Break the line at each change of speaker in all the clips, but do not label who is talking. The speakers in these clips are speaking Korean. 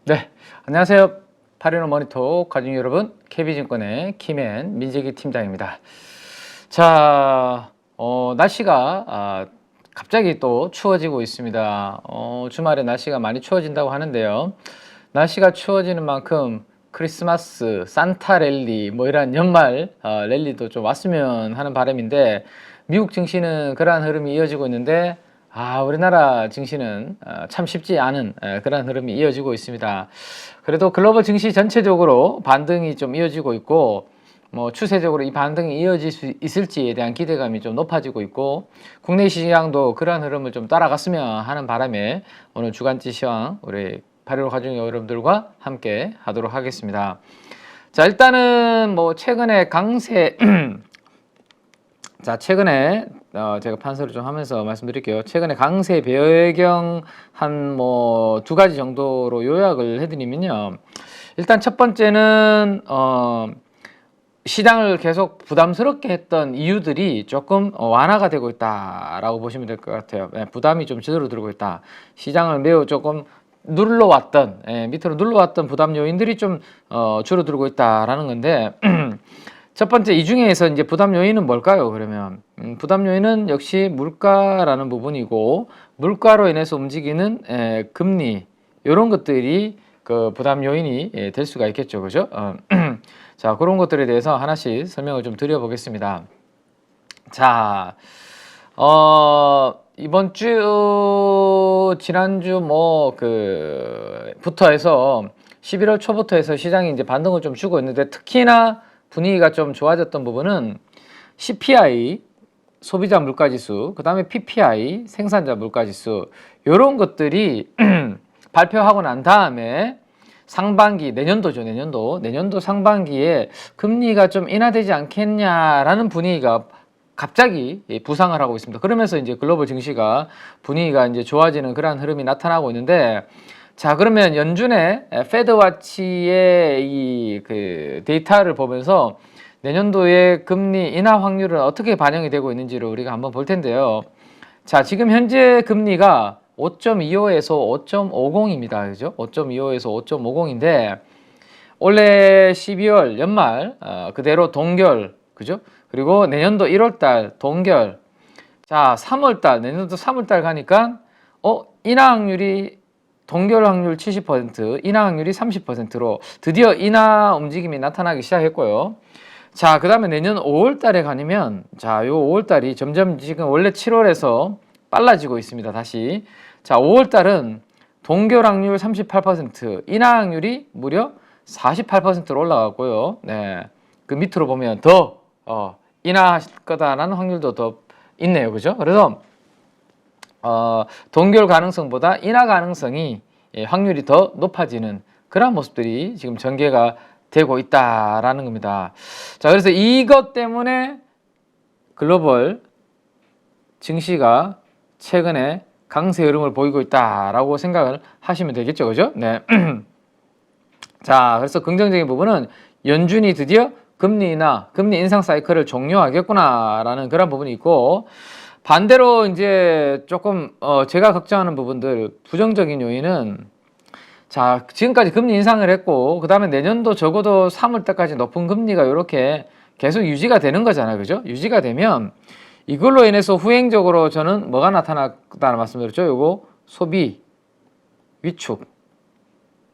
네, 안녕하세요. 815 머니톡 가족 여러분, KB증권의 김앤 민재기 팀장입니다. 자, 날씨가 갑자기 또 추워지고 있습니다. 주말에 날씨가 많이 추워진다고 하는데요. 날씨가 추워지는 만큼 크리스마스, 산타 랠리, 뭐 이런 연말 랠리도 좀 왔으면 하는 바람인데, 미국 증시는 그러한 흐름이 이어지고 있는데, 우리나라 증시는 참 쉽지 않은 그런 흐름이 이어지고 있습니다. 그래도 글로벌 증시 전체적으로 반등이 좀 이어지고 있고, 뭐 추세적으로 이 반등이 이어질 수 있을지에 대한 기대감이 좀 높아지고 있고, 국내 시장도 그러한 흐름을 좀 따라갔으면 하는 바람에 오늘 주간지 시황 우리 8.15 가족 여러분들과 함께 하도록 하겠습니다. 자, 일단은 뭐 최근에 강세 자, 최근에 제가 판서를 좀 하면서 말씀드릴게요. 최근에 강세 배경 한 뭐 두 가지 정도로 요약을 해드리면요. 일단 첫 번째는 시장을 계속 부담스럽게 했던 이유들이 조금 완화가 되고 있다라고 보시면 될 것 같아요. 부담이 좀 줄어들고 있다. 시장을 매우 조금 눌러왔던 밑으로 눌러왔던 부담 요인들이 좀 줄어들고 있다라는 건데 첫 번째 이 중에서 이제 부담 요인은 뭘까요? 그러면 부담 요인은 역시 물가라는 부분이고, 물가로 인해서 움직이는 금리 이런 것들이 그 부담 요인이 될 수가 있겠죠, 그죠? 자, 그런 것들에 대해서 하나씩 설명을 좀 드려보겠습니다. 자, 이번 주 지난주 부터 해서 11월 초부터 해서 시장이 이제 반등을 좀 주고 있는데, 특히나 분위기가 좀 좋아졌던 부분은 CPI, 소비자 물가지수, 그 다음에 PPI, 생산자 물가지수 이런 것들이 발표하고 난 다음에 상반기, 내년도죠, 내년도 상반기에 금리가 좀 인하되지 않겠냐라는 분위기가 갑자기 부상을 하고 있습니다. 그러면서 이제 글로벌 증시가 분위기가 이제 좋아지는 그러한 흐름이 나타나고 있는데, 자, 그러면 연준의 패드와치의 이 데이터를 보면서 내년도에 금리 인하 확률은 어떻게 반영이 되고 있는지를 우리가 한번 볼 텐데요. 자, 지금 현재 금리가 5.25에서 5.50입니다. 그죠? 5.25에서 5.50인데, 올해 12월 연말 그대로 동결, 그죠? 그리고 내년도 1월달 동결. 자, 3월달, 내년도 3월달 가니까 인하 확률이 동결 확률 70%, 인하 확률이 30%로 드디어 인하 움직임이 나타나기 시작했고요. 자, 그 다음에 내년 5월 달에 가면, 자, 요 5월 달이 점점 지금 원래 7월에서 빨라지고 있습니다, 다시. 자, 5월 달은 동결 확률 38%, 인하 확률이 무려 48%로 올라갔고요. 네. 그 밑으로 보면 더, 인하할 거다라는 확률도 더 있네요. 그죠? 그래서, 동결 가능성보다 인하 가능성이 확률이 더 높아지는 그런 모습들이 지금 전개가 되고 있다라는 겁니다. 자, 그래서 이것 때문에 글로벌 증시가 최근에 강세 흐름을 보이고 있다라고 생각을 하시면 되겠죠, 그죠? 네. 자, 그래서 긍정적인 부분은 연준이 드디어 금리 인상 사이클을 종료하겠구나라는 그런 부분이 있고, 반대로 이제 조금 제가 걱정하는 부분들, 부정적인 요인은, 자, 지금까지 금리 인상을 했고, 그 다음에 내년도 적어도 3월 달까지 높은 금리가 이렇게 계속 유지가 되는 거잖아요, 그죠? 유지가 되면 이걸로 인해서 후행적으로 저는 뭐가 나타났다는 말씀드렸죠? 요거 소비 위축,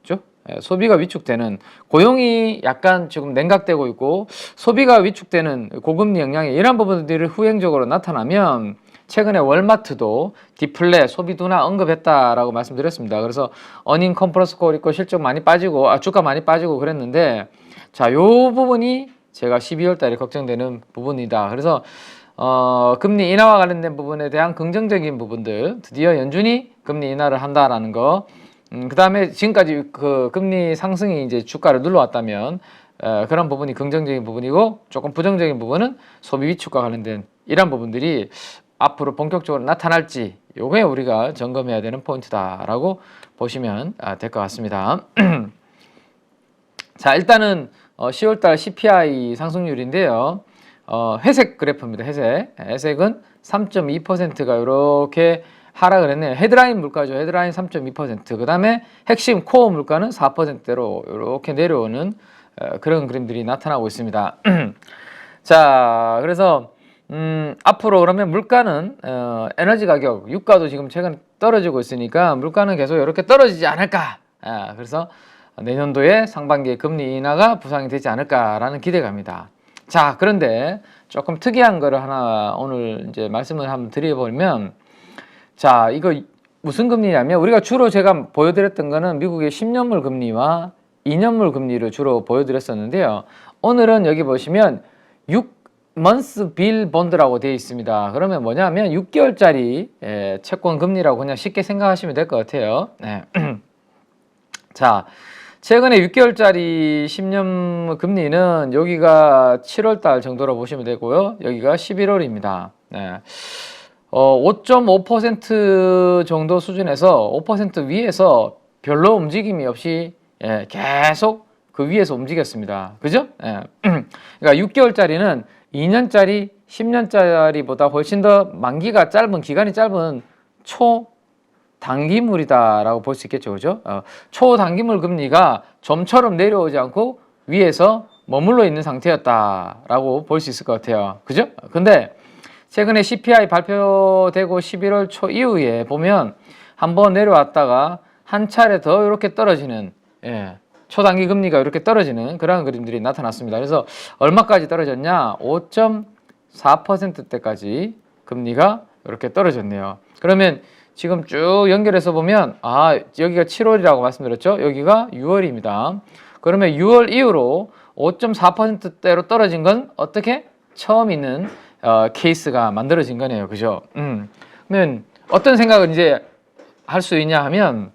그죠? 소비가 위축되는, 고용이 약간 지금 냉각되고 있고 소비가 위축되는 고금리 영향이 이런 부분들이 후행적으로 나타나면, 최근에 월마트도 디플레, 소비 둔화 언급했다라고 말씀드렸습니다. 그래서 어닝 컨퍼런스 콜 있고 실적 많이 빠지고 주가 많이 빠지고 그랬는데, 자, 요 부분이 제가 12월 달에 걱정되는 부분이다. 그래서 금리 인하와 관련된 부분에 대한 긍정적인 부분들, 드디어 연준이 금리 인하를 한다라는 거, 그 다음에 지금까지 그 금리 상승이 이제 주가를 눌러왔다면 그런 부분이 긍정적인 부분이고, 조금 부정적인 부분은 소비 위축과 관련된 이런 부분들이 앞으로 본격적으로 나타날지, 요게 우리가 점검해야 되는 포인트다라고 보시면 될 것 같습니다. 자, 일단은 10월달 CPI 상승률인데요. 회색 그래프입니다. 회색은 3.2%가 이렇게 하락을 했네요. 헤드라인 물가죠. 헤드라인 3.2%. 그 다음에 핵심 코어 물가는 4%대로 이렇게 내려오는 그런 그림들이 나타나고 있습니다. 자, 그래서 앞으로 그러면 물가는 에너지 가격, 유가도 지금 최근 떨어지고 있으니까 물가는 계속 이렇게 떨어지지 않을까. 그래서 내년도에 상반기에 금리 인하가 부상이 되지 않을까라는 기대감입니다. 자, 그런데 조금 특이한 거를 하나 오늘 이제 말씀을 한번 드려보면, 자, 이거 무슨 금리냐면 우리가 주로 제가 보여드렸던 거는 미국의 10년물 금리와 2년물 금리를 주로 보여드렸었는데요. 오늘은 여기 보시면 6month bill bond라고 되어 있습니다. 그러면 뭐냐면 6개월짜리 채권 금리라고 그냥 쉽게 생각하시면 될 것 같아요. 네. 자, 최근에 6개월짜리 10년 금리는 여기가 7월 달 정도로 보시면 되고요. 여기가 11월입니다. 네. 5.5% 정도 수준에서 5% 위에서 별로 움직임이 없이 계속 그 위에서 움직였습니다. 그죠? 그러니까 6개월짜리는 2년짜리, 10년짜리보다 훨씬 더 만기가 짧은, 기간이 짧은 초단기물이다라고 볼 수 있겠죠. 그죠? 초단기물 금리가 점처럼 내려오지 않고 위에서 머물러 있는 상태였다라고 볼 수 있을 것 같아요. 그죠? 근데 최근에 CPI 발표되고 11월 초 이후에 보면 한번 내려왔다가 한 차례 더 이렇게 떨어지는, 초단기 금리가 이렇게 떨어지는 그런 그림들이 나타났습니다. 그래서 얼마까지 떨어졌냐? 5.4%대까지 금리가 이렇게 떨어졌네요. 그러면 지금 쭉 연결해서 보면, 여기가 7월이라고 말씀드렸죠? 여기가 6월입니다. 그러면 6월 이후로 5.4%대로 떨어진 건 어떻게? 처음 있는 케이스가 만들어진 거네요. 그죠? 그러면 어떤 생각을 이제 할 수 있냐 하면,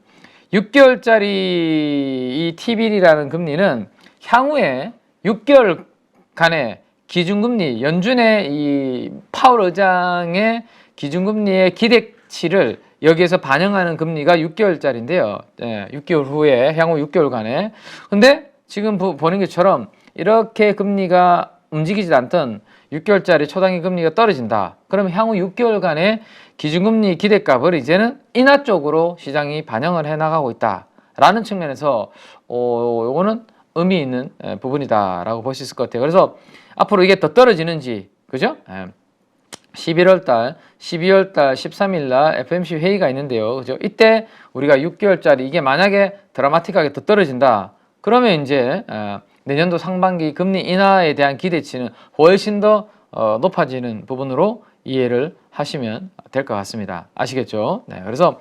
6개월짜리 이 T빌이라는 금리는 향후에 6개월간의 기준금리, 연준의 이 파월 의장의 기준금리의 기대치를 여기에서 반영하는 금리가 6개월짜리인데요. 6개월 후에, 향후 6개월간에. 근데 지금 보는 것처럼 이렇게 금리가 움직이지 않던 6개월짜리 초단기 금리가 떨어진다. 그러면 향후 6개월간의 기준금리 기대값을 이제는 인하 쪽으로 시장이 반영을 해나가고 있다라는 측면에서 요거는 의미 있는 부분이다라고 볼 수 있을 것 같아요. 그래서 앞으로 이게 더 떨어지는지, 그죠? 11월 달, 12월 달 13일 날 FOMC 회의가 있는데요. 그죠? 이때 우리가 6개월짜리 이게 만약에 드라마틱하게 더 떨어진다. 그러면 이제 내년도 상반기 금리 인하에 대한 기대치는 훨씬 더 높아지는 부분으로 이해를 하시면 될 것 같습니다. 아시겠죠? 네, 그래서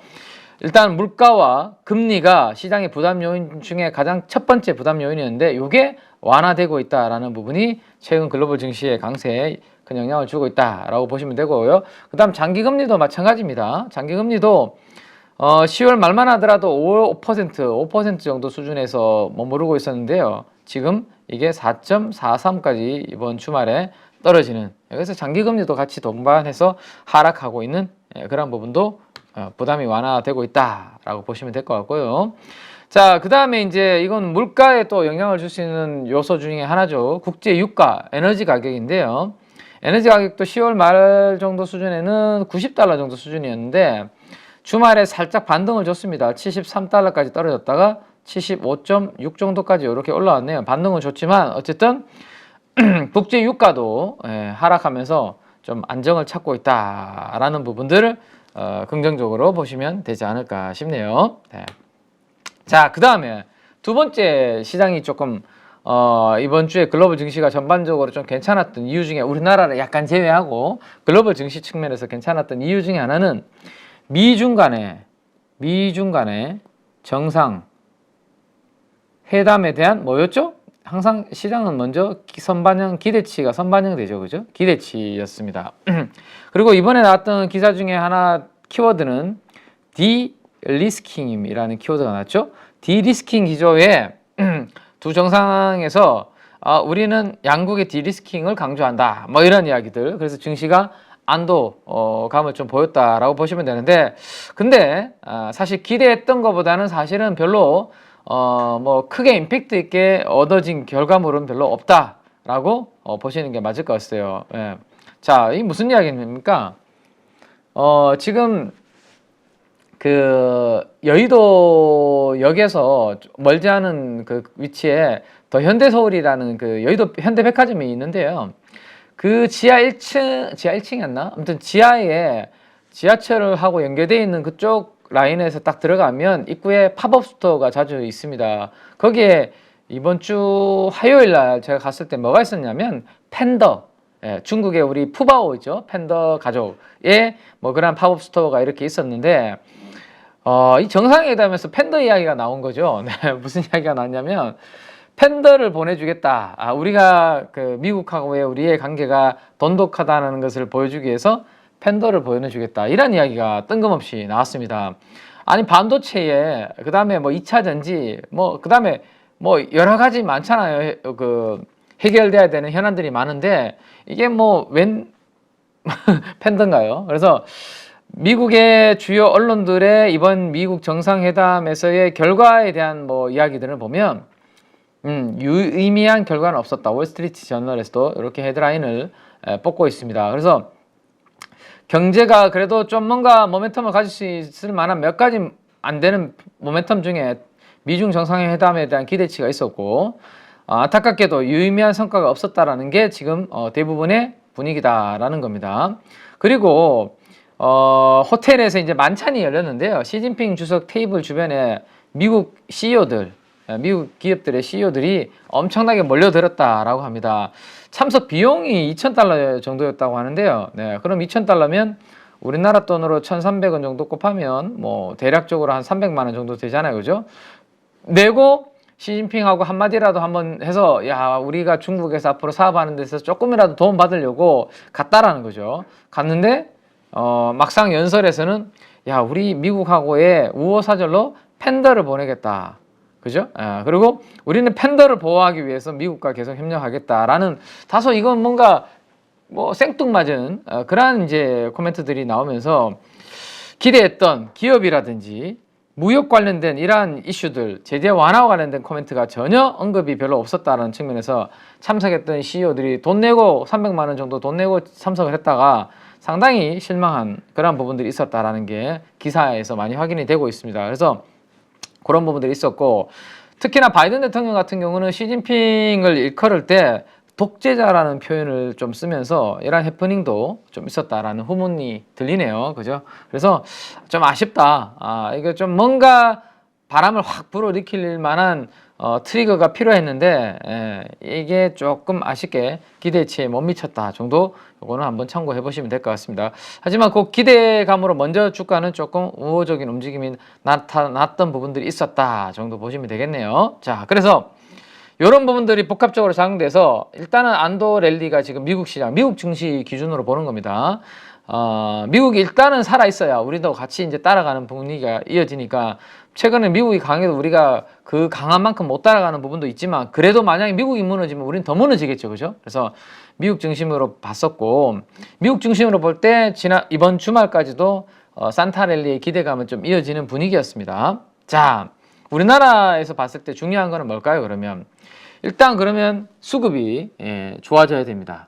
일단 물가와 금리가 시장의 부담 요인 중에 가장 첫 번째 부담 요인이었는데 이게 완화되고 있다라는 부분이 최근 글로벌 증시의 강세에 큰 영향을 주고 있다라고 보시면 되고요. 그 다음 장기금리도 마찬가지입니다. 장기금리도 10월 말만 하더라도 5% 정도 수준에서 머무르고 있었는데요. 지금 이게 4.43까지 이번 주말에 떨어지는, 그래서 장기금리도 같이 동반해서 하락하고 있는 그런 부분도 부담이 완화되고 있다라고 보시면 될 것 같고요. 자, 그 다음에 이제 이건 물가에 또 영향을 줄 수 있는 요소 중에 하나죠. 국제 유가, 에너지 가격인데요. 에너지 가격도 10월 말 정도 수준에는 90달러 정도 수준이었는데 주말에 살짝 반등을 줬습니다. 73달러까지 떨어졌다가 75.6 정도까지 이렇게 올라왔네요. 반등은 좋지만 어쨌든 국제 유가도 하락하면서 좀 안정을 찾고 있다라는 부분들을 긍정적으로 보시면 되지 않을까 싶네요. 네. 자, 그 다음에 두 번째 시장이 조금 이번 주에 글로벌 증시가 전반적으로 좀 괜찮았던 이유 중에, 우리나라를 약간 제외하고 글로벌 증시 측면에서 괜찮았던 이유 중에 하나는 미중 간의 정상 회담에 대한 뭐였죠? 항상 시장은 먼저 기대치가 선반영되죠. 그죠? 기대치였습니다. 그리고 이번에 나왔던 기사 중에 하나 키워드는 디리스킹이라는 키워드가 나왔죠. 디리스킹 기조에 두 정상에서 우리는 양국의 디리스킹을 강조한다. 뭐 이런 이야기들. 그래서 증시가 안도감을 좀 보였다라고 보시면 되는데, 근데 사실 기대했던 것보다는 사실은 별로 뭐 크게 임팩트 있게 얻어진 결과물은 별로 없다라고 보시는 게 맞을 것 같아요. 자, 이 무슨 이야기입니까? 지금 그 여의도역에서 멀지 않은 그 위치에 더 현대서울이라는 그 여의도 현대백화점이 있는데요. 그 지하 1층이었나? 아무튼 지하에 지하철하고 연결되어 있는 그쪽 라인에서 딱 들어가면 입구에 팝업 스토어가 자주 있습니다. 거기에 이번 주 화요일 날 제가 갔을 때 뭐가 있었냐면 팬더, 중국의 우리 푸바오 있죠? 팬더 가족의 뭐 그런 팝업 스토어가 이렇게 있었는데 이 정상회담에서 팬더 이야기가 나온 거죠. 네, 무슨 이야기가 나왔냐면 팬더를 보내주겠다. 우리가 그 미국하고의 우리의 관계가 돈독하다는 것을 보여주기 위해서 팬더를 보내주겠다. 이런 이야기가 뜬금없이 나왔습니다. 아니 반도체에 그 다음에 뭐 2차 전지 뭐 그 다음에 뭐 여러 가지 많잖아요. 그 해결돼야 되는 현안들이 많은데 이게 뭐 웬 팬더인가요? 그래서 미국의 주요 언론들의 이번 미국 정상회담에서의 결과에 대한 뭐 이야기들을 보면 유의미한 결과는 없었다. 월스트리트 저널에서도 이렇게 헤드라인을 뽑고 있습니다. 그래서 경제가 그래도 좀 뭔가 모멘텀을 가질 수 있을 만한 몇 가지 안 되는 모멘텀 중에 미중 정상회담에 대한 기대치가 있었고 안타깝게도 유의미한 성과가 없었다라는 게 지금 대부분의 분위기다라는 겁니다. 그리고 호텔에서 이제 만찬이 열렸는데요. 시진핑 주석 테이블 주변에 미국 CEO들, 미국 기업들의 CEO들이 엄청나게 몰려들었다라고 합니다. 참석 비용이 $2,000 정도였다고 하는데요. 네, 그럼 $2,000면 우리나라 돈으로 1,300원 정도 곱하면 뭐 대략적으로 한 300만 원 정도 되잖아요. 그죠? 내고 시진핑하고 한마디라도 한번 해서 야 우리가 중국에서 앞으로 사업하는 데서 조금이라도 도움 받으려고 갔다라는 거죠. 갔는데 막상 연설에서는 야 우리 미국하고의 우호사절로 팬더를 보내겠다. 그죠? 그리고 우리는 팬더를 보호하기 위해서 미국과 계속 협력하겠다라는 다소 이건 뭔가 뭐 생뚱맞은 그러한 이제 코멘트들이 나오면서 기대했던 기업이라든지 무역 관련된 이러한 이슈들, 제재 완화와 관련된 코멘트가 전혀 언급이 별로 없었다는 측면에서 참석했던 CEO들이 돈 내고 300만 원 정도 돈 내고 참석을 했다가 상당히 실망한 그런 부분들이 있었다라는 게 기사에서 많이 확인이 되고 있습니다. 그래서 그런 부분들이 있었고 특히나 바이든 대통령 같은 경우는 시진핑을 일컬을 때 독재자라는 표현을 좀 쓰면서 이런 해프닝도 좀 있었다라는 후문이 들리네요. 그죠? 그래서 좀 아쉽다. 이게 좀 뭔가 바람을 확 불어일으킬 만한 트리거가 필요했는데 이게 조금 아쉽게 기대치에 못 미쳤다 정도 요거는 한번 참고해 보시면 될 것 같습니다. 하지만 그 기대감으로 먼저 주가는 조금 우호적인 움직임이 나타났던 부분들이 있었다 정도 보시면 되겠네요. 자, 그래서 이런 부분들이 복합적으로 작용돼서 일단은 안도 랠리가 지금 미국 시장, 미국 증시 기준으로 보는 겁니다. 미국이 일단은 살아있어야 우리도 같이 이제 따라가는 분위기가 이어지니까 최근에 미국이 강해도 우리가 그 강한 만큼 못 따라가는 부분도 있지만 그래도 만약에 미국이 무너지면 우리는 더 무너지겠죠. 그죠? 그래서 미국 중심으로 봤었고 미국 중심으로 볼 때 이번 주말까지도 산타 랠리의 기대감은 좀 이어지는 분위기였습니다. 자, 우리나라에서 봤을 때 중요한 거는 뭘까요? 그러면 일단 그러면 수급이 좋아져야 됩니다.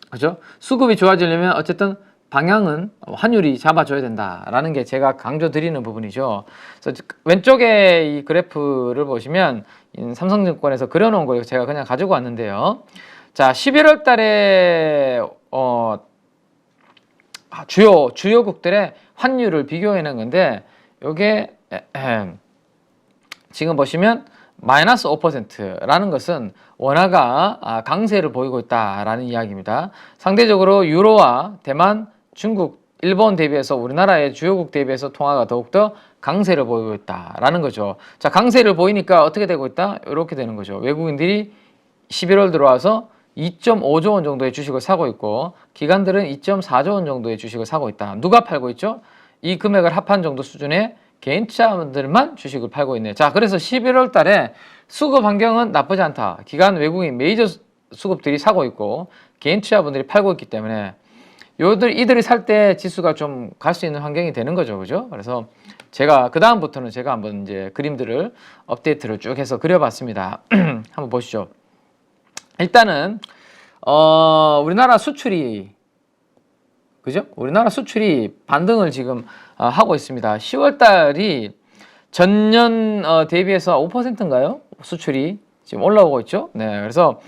그죠? 수급이 좋아지려면 어쨌든 방향은 환율이 잡아줘야 된다라는 게 제가 강조드리는 부분이죠. 그래서 왼쪽에 이 그래프를 보시면 삼성증권에서 그려놓은 걸 제가 그냥 가지고 왔는데요. 자, 11월 달에 주요국들의 환율을 비교해 놓은 건데 요게 지금 보시면 마이너스 5%라는 것은 원화가 강세를 보이고 있다라는 이야기입니다. 상대적으로 유로와 대만, 중국, 일본 대비해서 우리나라의 주요국 대비해서 통화가 더욱더 강세를 보이고 있다라는 거죠. 자, 강세를 보이니까 어떻게 되고 있다? 이렇게 되는 거죠. 외국인들이 11월 들어와서 2.5조 원 정도의 주식을 사고 있고 기관들은 2.4조 원 정도의 주식을 사고 있다. 누가 팔고 있죠? 이 금액을 합한 정도 수준의 개인 투자자들만 주식을 팔고 있네요. 자, 그래서 11월 달에 수급 환경은 나쁘지 않다. 기관 외국인 메이저 수급들이 사고 있고 개인 투자분들이 팔고 있기 때문에 이들이 살 때 지수가 좀 갈 수 있는 환경이 되는 거죠. 그죠? 그래서 제가 그 다음부터는 제가 한번 이제 그림들을 업데이트를 쭉 해서 그려봤습니다. 한번 보시죠. 일단은 우리나라 수출이 그죠? 우리나라 수출이 반등을 지금 하고 있습니다. 10월 달이 전년 대비해서 5%인가요? 수출이 지금 올라오고 있죠. 네, 그래서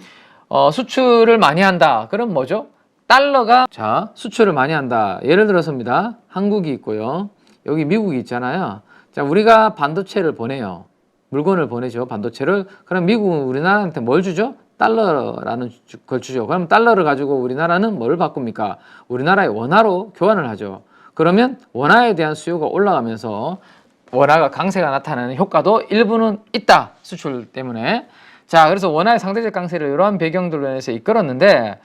수출을 많이 한다. 그럼 뭐죠? 달러가 자 수출을 많이 한다. 예를 들어서입니다. 한국이 있고요. 여기 미국이 있잖아요. 자 우리가 반도체를 보내요. 물건을 보내죠. 반도체를. 그럼 미국은 우리나라한테 뭘 주죠? 달러라는 걸 주죠. 그럼 달러를 가지고 우리나라는 뭘 바꿉니까? 우리나라의 원화로 교환을 하죠. 그러면 원화에 대한 수요가 올라가면서 원화가 강세가 나타나는 효과도 일부는 있다. 수출 때문에. 자, 그래서 원화의 상대적 강세를 이러한 배경들로 인해서 이끌었는데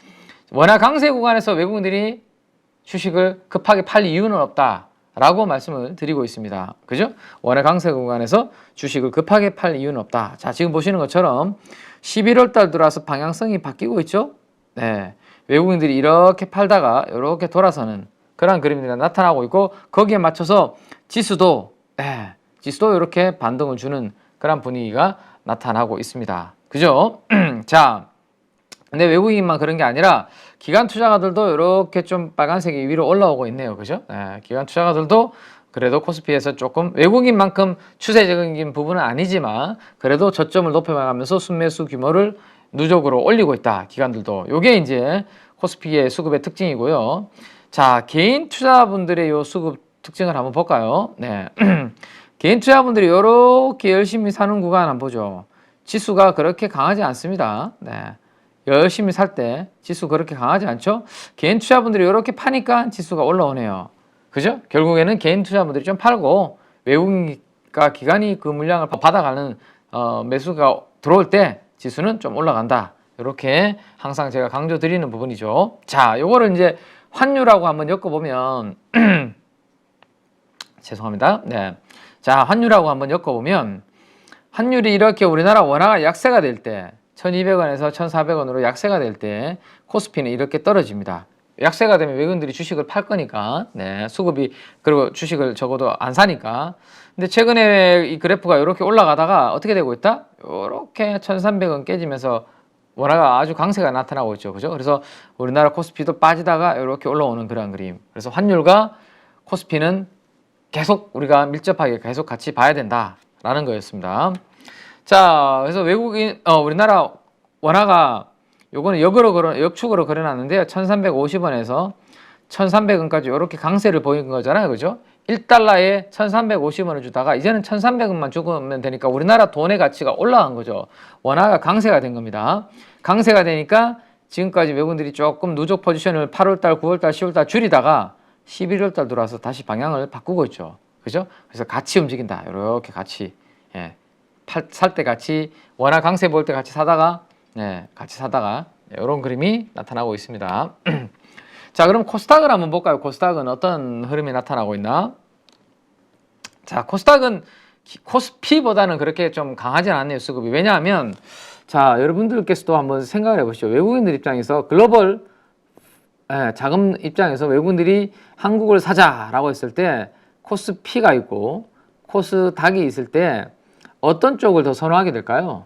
원화 강세 구간에서 외국인들이 주식을 급하게 팔 이유는 없다라고 말씀을 드리고 있습니다. 그죠? 원화 강세 구간에서 주식을 급하게 팔 이유는 없다. 자, 지금 보시는 것처럼 11월 달 들어와서 방향성이 바뀌고 있죠? 네. 외국인들이 이렇게 팔다가 이렇게 돌아서는 그런 그림들이 나타나고 있고 거기에 맞춰서 지수도 이렇게 반등을 주는 그런 분위기가 나타나고 있습니다. 그죠? 자, 근데 외국인만 그런 게 아니라 기관 투자가들도 이렇게 좀 빨간색이 위로 올라오고 있네요. 그죠? 기관 투자가들도 그래도 코스피에서 조금 외국인만큼 추세적인 부분은 아니지만 그래도 저점을 높여가면서 순매수 규모를 누적으로 올리고 있다. 기관들도. 요게 이제 코스피의 수급의 특징이고요. 자, 개인 투자분들의 요 수급 특징을 한번 볼까요? 네. 개인 투자분들이 이렇게 열심히 사는 구간 한번 보죠. 지수가 그렇게 강하지 않습니다. 네. 열심히 살 때 지수 그렇게 강하지 않죠? 개인 투자분들이 이렇게 파니까 지수가 올라오네요. 그죠? 결국에는 개인 투자분들이 좀 팔고 외국인과 기관이 그 물량을 받아가는 매수가 들어올 때 지수는 좀 올라간다. 이렇게 항상 제가 강조드리는 부분이죠. 자, 요거를 이제 환율하고 한번 엮어보면 죄송합니다. 네. 자, 환율하고 한번 엮어보면 환율이 이렇게 우리나라 원화가 약세가 될 때 1200원에서 1400원으로 약세가 될 때 코스피는 이렇게 떨어집니다. 약세가 되면 외국인들이 주식을 팔 거니까 수급이 그리고 주식을 적어도 안 사니까. 근데 최근에 이 그래프가 이렇게 올라가다가 어떻게 되고 있다? 이렇게 1300원 깨지면서 원화가 아주 강세가 나타나고 있죠. 그죠? 그래서 우리나라 코스피도 빠지다가 이렇게 올라오는 그런 그림. 그래서 환율과 코스피는 계속 우리가 밀접하게 계속 같이 봐야 된다라는 거였습니다. 자, 그래서 우리나라 원화가 요거는 역축으로 그려놨는데요. 1350원에서 1300원까지 이렇게 강세를 보인 거잖아요. 그죠? 1달러에 1350원을 주다가 이제는 1300원만 주면 되니까 우리나라 돈의 가치가 올라간 거죠. 원화가 강세가 된 겁니다. 강세가 되니까 지금까지 외국인들이 조금 누적 포지션을 8월달, 9월달, 10월달 줄이다가 11월달 들어와서 다시 방향을 바꾸고 있죠. 그죠? 그래서 같이 움직인다. 이렇게 같이. 살 때 같이 원화 강세 볼 때 같이 사다가 이런 그림이 나타나고 있습니다. 자, 그럼 코스닥을 한번 볼까요? 코스닥은 어떤 흐름이 나타나고 있나? 자, 코스닥은 코스피보다는 그렇게 좀 강하지 않네요, 수급이. 왜냐하면 자, 여러분들께서도 한번 생각을 해보시죠. 외국인들 입장에서 글로벌 자금 입장에서 외국인들이 한국을 사자라고 했을 때 코스피가 있고 코스닥이 있을 때 어떤 쪽을 더 선호하게 될까요?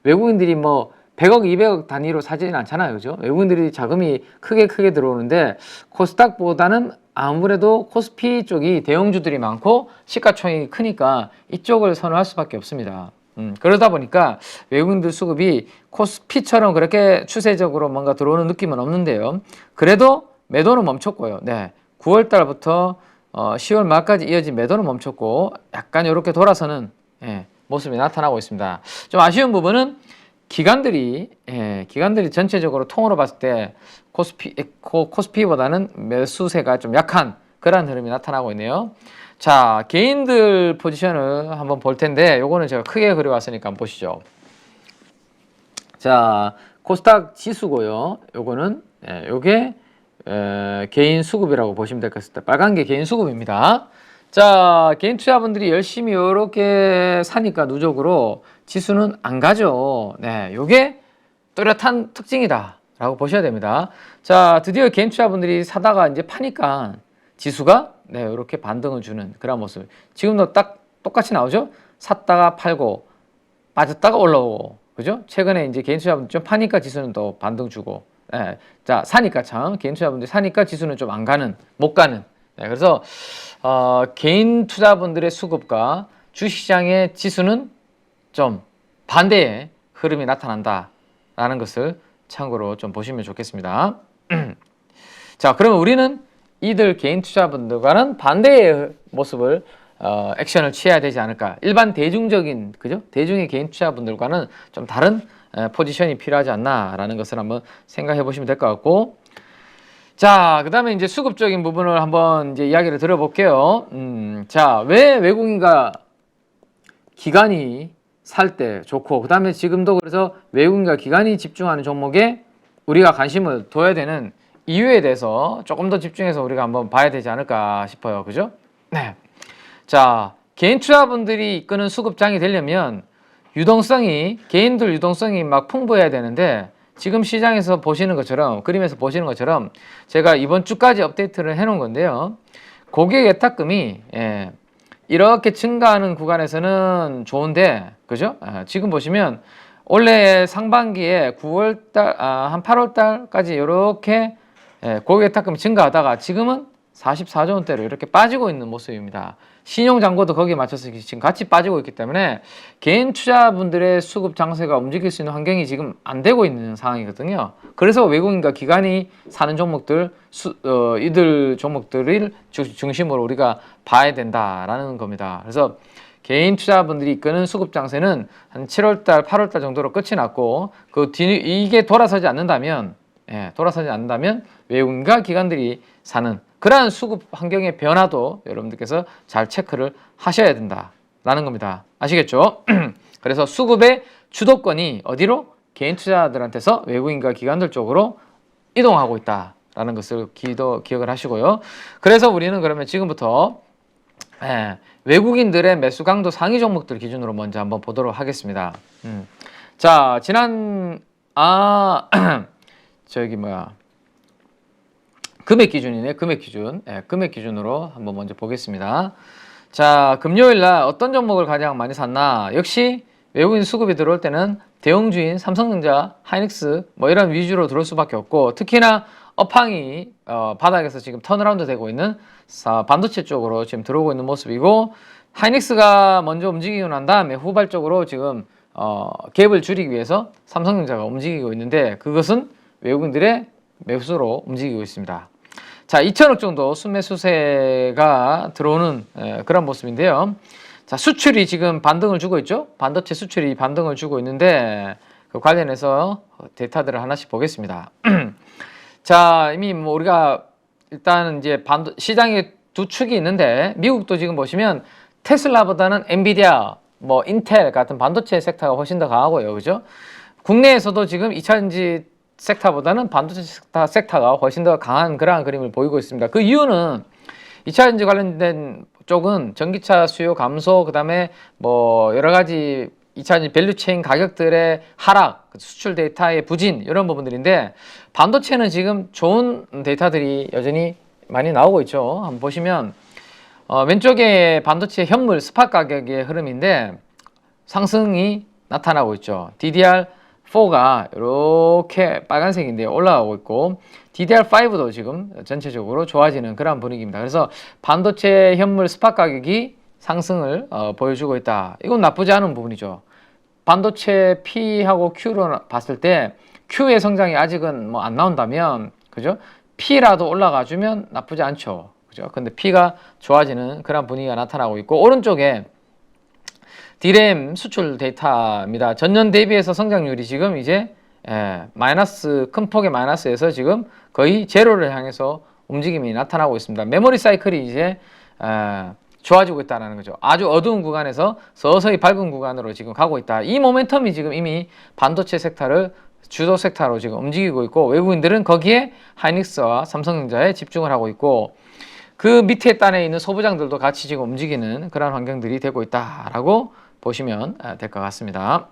외국인들이 뭐 100억, 200억 단위로 사지는 않잖아요. 그죠? 외국인들이 자금이 크게 들어오는데 코스닥보다는 아무래도 코스피 쪽이 대형주들이 많고 시가총액이 크니까 이쪽을 선호할 수밖에 없습니다. 그러다 보니까 외국인들 수급이 코스피처럼 그렇게 추세적으로 뭔가 들어오는 느낌은 없는데요. 그래도 매도는 멈췄고요. 네, 9월 달부터 10월 말까지 이어진 매도는 멈췄고 약간 이렇게 돌아서는 모습이 나타나고 있습니다. 좀 아쉬운 부분은 기관들이 전체적으로 통으로 봤을 때 코스피보다는 매수세가 좀 약한 그런 흐름이 나타나고 있네요. 자, 개인들 포지션을 한번 볼 텐데 요거는 제가 크게 그려왔으니까 한번 보시죠. 자, 코스닥 지수고요. 요거는 요게 개인 수급이라고 보시면 될 것 같습니다. 빨간 게 개인 수급입니다. 자, 개인 투자분들이 열심히 이렇게 사니까 누적으로 지수는 안 가죠. 네, 요게 뚜렷한 특징이다 라고 보셔야 됩니다. 자, 드디어 개인 투자분들이 사다가 이제 파니까 지수가 이렇게 반등을 주는 그런 모습. 지금도 딱 똑같이 나오죠? 샀다가 팔고 빠졌다가 올라오고. 그죠? 최근에 이제 개인 투자분들 좀 파니까 지수는 또 반등 주고. 자, 사니까 개인 투자분들이 사니까 지수는 좀 안 가는, 못 가는 그래서 개인 투자분들의 수급과 주식시장의 지수는 좀 반대의 흐름이 나타난다라는 것을 참고로 좀 보시면 좋겠습니다. 자, 그러면 우리는 이들 개인 투자분들과는 반대의 모습을 액션을 취해야 되지 않을까. 일반 대중적인, 그죠? 대중의 개인 투자분들과는 좀 다른 포지션이 필요하지 않나라는 것을 한번 생각해 보시면 될 것 같고. 자, 그 다음에 이제 수급적인 부분을 한번 이제 이야기를 들어볼게요. 자, 왜 외국인과 기관이 살 때 좋고, 그 다음에 지금도 그래서 외국인과 기관이 집중하는 종목에 우리가 관심을 둬야 되는 이유에 대해서 조금 더 집중해서 우리가 한번 봐야 되지 않을까 싶어요. 그죠? 네. 자, 개인 투자분들이 이끄는 수급장이 되려면 개인들 유동성이 막 풍부해야 되는데, 지금 시장에서 보시는 것처럼, 그림에서 보시는 것처럼 제가 이번 주까지 업데이트를 해 놓은 건데요. 고객 예탁금이 이렇게 증가하는 구간에서는 좋은데, 그죠? 지금 보시면 원래 상반기에 9월달, 한 8월달까지 이렇게 고객 예탁금이 증가하다가 지금은 44조 원대로 이렇게 빠지고 있는 모습입니다. 신용잔고도 거기에 맞춰서 지금 같이 빠지고 있기 때문에 개인 투자분들의 수급 장세가 움직일 수 있는 환경이 지금 안 되고 있는 상황이거든요. 그래서 외국인과 기관이 사는 종목들, 이들 종목들을 중심으로 우리가 봐야 된다라는 겁니다. 그래서 개인 투자분들이 이끄는 수급 장세는 한 7월달, 8월달 정도로 끝이 났고, 이게 돌아서지 않는다면 외국인과 기관들이 사는 그러한 수급 환경의 변화도 여러분들께서 잘 체크를 하셔야 된다라는 겁니다. 아시겠죠? 그래서 수급의 주도권이 어디로? 개인 투자자들한테서 외국인과 기관들 쪽으로 이동하고 있다라는 것을 기억을 하시고요. 그래서 우리는 그러면 지금부터 외국인들의 매수 강도 상위 종목들 기준으로 먼저 한번 보도록 하겠습니다. 자, 금액 기준이네. 금액 기준. 금액 기준으로 한번 먼저 보겠습니다. 자, 금요일 날 어떤 종목을 가장 많이 샀나? 역시 외국인 수급이 들어올 때는 대형주인 삼성전자, 하이닉스 뭐 이런 위주로 들어올 수밖에 없고, 특히나 업황이 바닥에서 지금 턴어라운드 되고 있는 반도체 쪽으로 지금 들어오고 있는 모습이고, 하이닉스가 먼저 움직이고 난 다음에 후발적으로 지금 갭을 줄이기 위해서 삼성전자가 움직이고 있는데, 그것은 외국인들의 매수로 움직이고 있습니다. 자, 2천억 정도 순매수세가 들어오는 그런 모습인데요. 자, 수출이 지금 반등을 주고 있죠. 반도체 수출이 반등을 주고 있는데, 그 관련해서 데이터들을 하나씩 보겠습니다. 자, 이미 뭐 우리가 일단 이제 시장에 두 축이 있는데, 미국도 지금 보시면 테슬라보다는 엔비디아, 뭐 인텔 같은 반도체 섹터가 훨씬 더 강하고요. 그죠? 국내에서도 지금 2차전지 섹터보다는 반도체 섹터가 훨씬 더 강한 그러한 그림을 보이고 있습니다. 그 이유는 2차전지 관련된 쪽은 전기차 수요 감소, 그 다음에 뭐 여러 가지 2차전지 밸류체인 가격들의 하락, 수출 데이터의 부진, 이런 부분들인데, 반도체는 지금 좋은 데이터들이 여전히 많이 나오고 있죠. 한번 보시면 왼쪽에 반도체 현물 스팟 가격의 흐름인데 상승이 나타나고 있죠. DDR4가 이렇게 빨간색인데 올라가고 있고, DDR5도 지금 전체적으로 좋아지는 그런 분위기입니다. 그래서 반도체 현물 스팟 가격이 상승을 보여주고 있다. 이건 나쁘지 않은 부분이죠. 반도체 P하고 Q로 봤을 때 Q의 성장이 아직은 뭐 안 나온다면, 그죠? P라도 올라가 주면 나쁘지 않죠. 그죠? 근데 P가 좋아지는 그런 분위기가 나타나고 있고, 오른쪽에 D램 수출 데이터입니다. 전년 대비해서 성장률이 지금 이제 큰 폭의 마이너스에서 지금 거의 제로를 향해서 움직임이 나타나고 있습니다. 메모리 사이클이 이제 좋아지고 있다는 거죠. 아주 어두운 구간에서 서서히 밝은 구간으로 지금 가고 있다. 이 모멘텀이 지금 이미 반도체 섹터를 주도 섹터로 지금 움직이고 있고, 외국인들은 거기에 하이닉스와 삼성전자에 집중을 하고 있고, 그 밑에 단에 있는 소부장들도 같이 지금 움직이는 그런 환경들이 되고 있다라고 보시면 될 것 같습니다.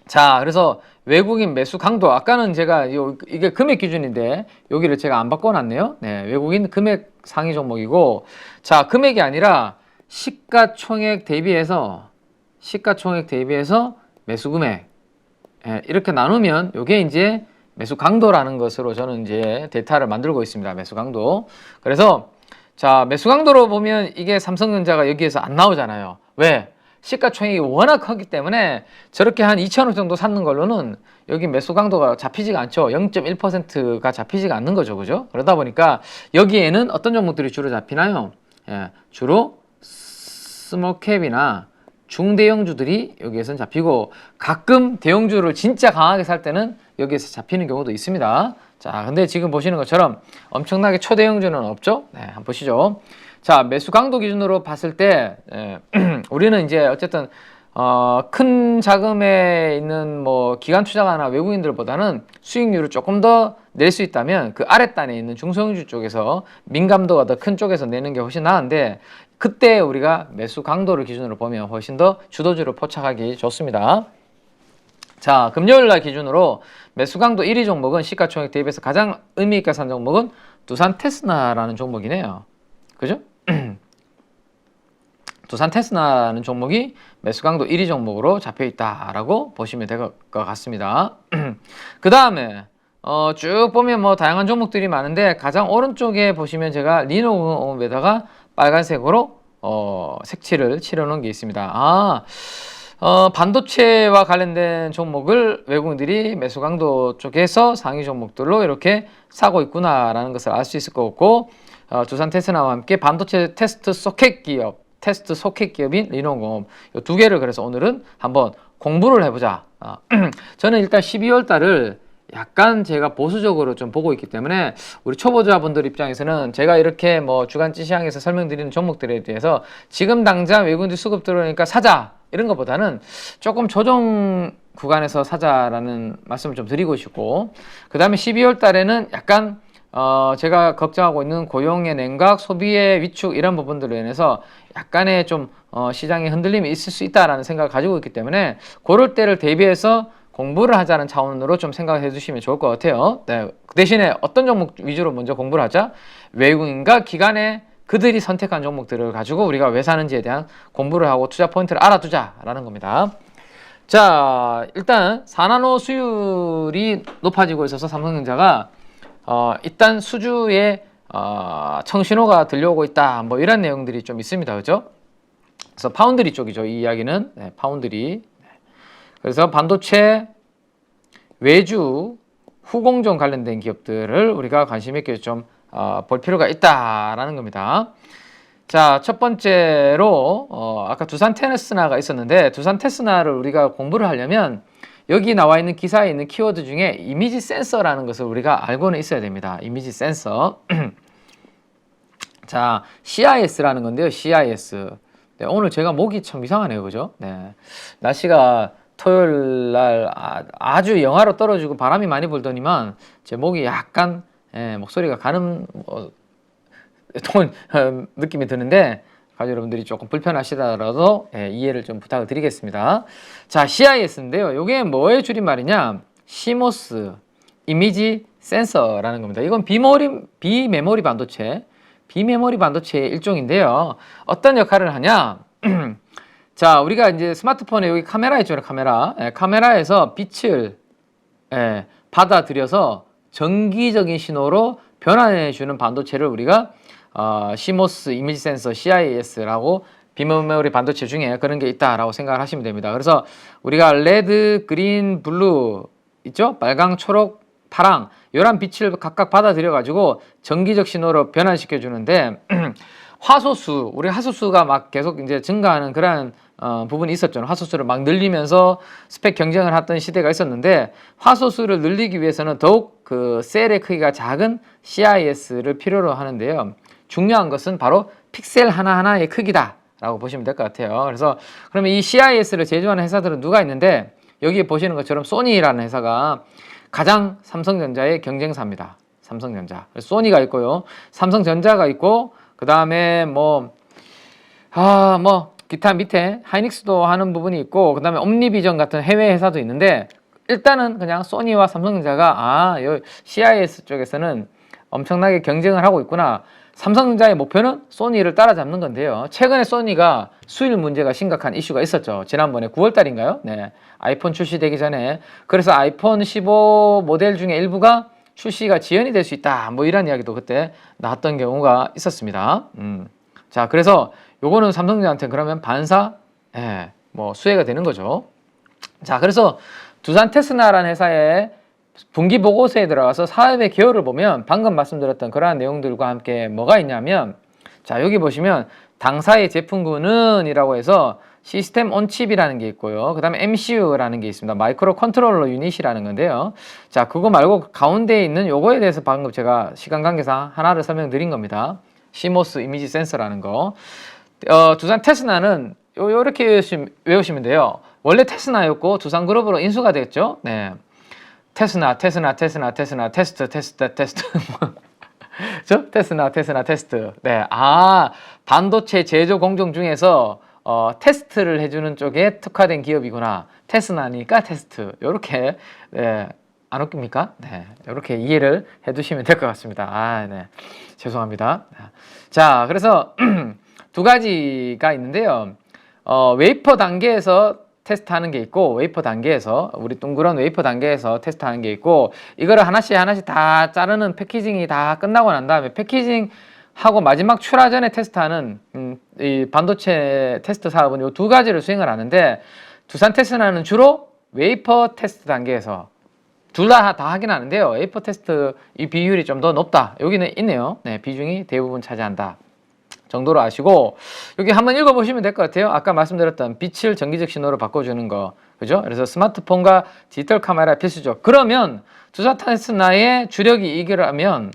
자, 그래서 외국인 매수 강도, 아까는 제가 이게 금액 기준인데 여기를 제가 안 바꿔놨네요. 네, 외국인 금액 상위 종목이고, 자, 금액이 아니라 시가총액 대비해서 매수 금액, 이렇게 나누면 이게 이제 매수 강도라는 것으로 저는 이제 데이터를 만들고 있습니다. 매수 강도. 그래서 자, 매수 강도로 보면 이게 삼성전자가 여기에서 안 나오잖아요. 왜? 시가총액이 워낙 크기 때문에 저렇게 한 2천억 정도 샀는 걸로는 여기 매수 강도가 잡히지가 않죠. 0.1%가 잡히지가 않는 거죠. 그죠? 그러다 보니까 여기에는 어떤 종목들이 주로 잡히나요? 예, 주로 스몰캡이나 중대형주들이 여기에선 잡히고 가끔 대형주를 진짜 강하게 살 때는 여기에서 잡히는 경우도 있습니다. 자, 근데 지금 보시는 것처럼 엄청나게 초대형주는 없죠? 네, 한번 보시죠. 자, 매수 강도 기준으로 봤을 때 우리는 이제 어쨌든 큰 자금에 있는 뭐 기관 투자가나 외국인들보다는 수익률을 조금 더 낼 수 있다면 그 아랫단에 있는 중소형주 쪽에서 민감도가 더 큰 쪽에서 내는 게 훨씬 나은데 그때 우리가 매수 강도를 기준으로 보면 훨씬 더 주도주를 포착하기 좋습니다. 자, 금요일 날 기준으로 매수 강도 1위 종목은 시가총액 대비해서 가장 의미 있게 산 종목은 두산 테스나라는 종목이네요. 그죠? 두산 테스나라는 종목이 매수 강도 1위 종목으로 잡혀 있다라고 보시면 될 것 같습니다. 그 다음에 쭉 보면 뭐 다양한 종목들이 많은데 가장 오른쪽에 보시면 제가 리노공업에다가 빨간색으로 색칠을 칠해 놓은 게 있습니다. 반도체와 관련된 종목을 외국인들이 매수 강도 쪽에서 상위 종목들로 이렇게 사고 있구나라는 것을 알 수 있을 것 같고 두산 테스나와 함께 반도체 테스트 소켓 기업인 리노공업 이 두 개를 그래서 오늘은 한번 공부를 해보자. 저는 일단 12월 달을 약간 제가 보수적으로 좀 보고 있기 때문에 우리 초보자분들 입장에서는 제가 이렇게 뭐 주간지 시황에서 설명드리는 종목들에 대해서 지금 당장 외국인들 수급 들어오니까 사자 이런 것보다는 조금 조정 구간에서 사자라는 말씀을 좀 드리고 싶고 그 다음에 12월 달에는 약간 제가 걱정하고 있는 고용의 냉각, 소비의 위축 이런 부분들로 인해서 약간의 좀 시장의 흔들림이 있을 수 있다라는 생각을 가지고 있기 때문에 그럴 때를 대비해서 공부를 하자는 차원으로 좀 생각해 주시면 좋을 것 같아요. 네, 그 대신에 어떤 종목 위주로 먼저 공부를 하자? 외국인과 기관의 그들이 선택한 종목들을 가지고 우리가 왜 사는지에 대한 공부를 하고 투자 포인트를 알아두자라는 겁니다. 자, 일단 4나노 수율이 높아지고 있어서 삼성전자가 일단 수주에 청신호가 들려오고 있다. 뭐 이런 내용들이 좀 있습니다. 그죠? 그래서 파운드리 쪽이죠. 이 이야기는 네, 파운드리. 그래서 반도체, 외주, 후공정 관련된 기업들을 우리가 관심 있게 좀 볼 필요가 있다라는 겁니다. 자, 첫 번째로 아까 두산 테스나가 있었는데 두산 테스나를 우리가 공부를 하려면 여기 나와 있는 기사에 있는 키워드 중에 이미지 센서라는 것을 우리가 알고는 있어야 됩니다. 이미지 센서. 자, CIS라는 건데요. CIS. 네, 오늘 제가 목이 참 이상하네요. 그죠? 네. 날씨가 토요일 날 아주 영하로 떨어지고 바람이 많이 불더니만 제 목이 약간 목소리가 가는 느낌이 드는데 가족 여러분들이 조금 불편하시더라도 이해를 좀 부탁을 드리겠습니다. 자, CIS인데요. 이게 뭐의 줄임말이냐? CMOS 이미지 센서라는 겁니다. 이건 비메모리 반도체의 일종인데요. 어떤 역할을 하냐? 자, 우리가 이제 스마트폰에 여기 카메라 있죠, 카메라에서 빛을 받아들여서 전기적인 신호로 변환해주는 반도체를 우리가 CMOS 이미지 센서 CIS라고 비메모리 반도체 중에 그런 게 있다라고 생각을 하시면 됩니다. 그래서 우리가 레드, 그린, 블루 있죠? 빨강, 초록, 파랑 이런 빛을 각각 받아들여 가지고 전기적 신호로 변환시켜 주는데 화소수, 우리 화소수가 막 계속 이제 증가하는 그런 부분이 있었죠. 화소수를 막 늘리면서 스펙 경쟁을 했던 시대가 있었는데 화소수를 늘리기 위해서는 더욱 그 셀의 크기가 작은 CIS를 필요로 하는데요. 중요한 것은 바로 픽셀 하나하나의 크기다라고 보시면 될 것 같아요. 그래서 그러면 이 CIS를 제조하는 회사들은 누가 있는데 여기 보시는 것처럼 소니라는 회사가 가장 삼성전자의 경쟁사입니다. 삼성전자. 소니가 있고요. 삼성전자가 있고 그 다음에 기타 밑에 하이닉스도 하는 부분이 있고 그 다음에 옴니비전 같은 해외 회사도 있는데 일단은 그냥 소니와 삼성전자가 이 CIS 쪽에서는 엄청나게 경쟁을 하고 있구나. 삼성전자의 목표는 소니를 따라잡는 건데요. 최근에 소니가 수율 문제가 심각한 이슈가 있었죠. 지난번에 9월달인가요? 네, 아이폰 출시되기 전에. 그래서 아이폰 15 모델 중에 일부가 출시가 지연이 될 수 있다. 뭐 이런 이야기도 그때 나왔던 경우가 있었습니다. 자, 그래서 요거는 삼성전자한테 그러면 반사, 예, 뭐 수혜가 되는 거죠. 자, 그래서 두산 테스나라는 회사의 분기 보고서에 들어가서 사업의 개요를 보면 방금 말씀드렸던 그러한 내용들과 함께 뭐가 있냐면, 자, 여기 보시면 당사의 제품군은 이라고 해서 시스템 온칩이라는 게 있고요. 그 다음에 MCU라는 게 있습니다. 마이크로 컨트롤러 유닛이라는 건데요. 자, 그거 말고 가운데에 있는 요거에 대해서 방금 제가 시간 관계상 하나를 설명드린 겁니다. CMOS 이미지 센서라는 거. 두산 테스나는 요렇게 외우시면 돼요. 원래 테스나였고 두산그룹으로 인수가 됐죠. 네. 테스나 테스트. 저 테스나 테스트. 네. 아, 반도체 제조 공정 중에서 테스트를 해주는 쪽에 특화된 기업이구나. 테스나니까 테스트. 요렇게, 네. 안 웃깁니까? 네. 요렇게 이해를 해 두시면 될 것 같습니다. 아, 네. 죄송합니다. 자, 그래서 두 가지가 있는데요. 웨이퍼 단계에서 테스트하는 게 있고, 웨이퍼 단계에서, 우리 둥그런 웨이퍼 단계에서 테스트하는 게 있고, 이거를 하나씩 다 자르는 패키징이 다 끝나고 난 다음에 패키징 하고 마지막 출하 전에 테스트하는 이 반도체 테스트 사업은 이 두 가지를 수행을 하는데, 두산 테스나는 주로 웨이퍼 테스트 단계에서 둘 다 하긴 하는데요. 웨이퍼 테스트 이 비율이 좀 더 높다. 여기는 있네요. 네, 비중이 대부분 차지한다 정도로 아시고, 여기 한번 읽어보시면 될 것 같아요. 아까 말씀드렸던 빛을 전기적 신호로 바꿔주는 거, 그죠? 그래서 스마트폰과 디지털 카메라 필수죠. 그러면 두산 테스나의 주력이 이거라면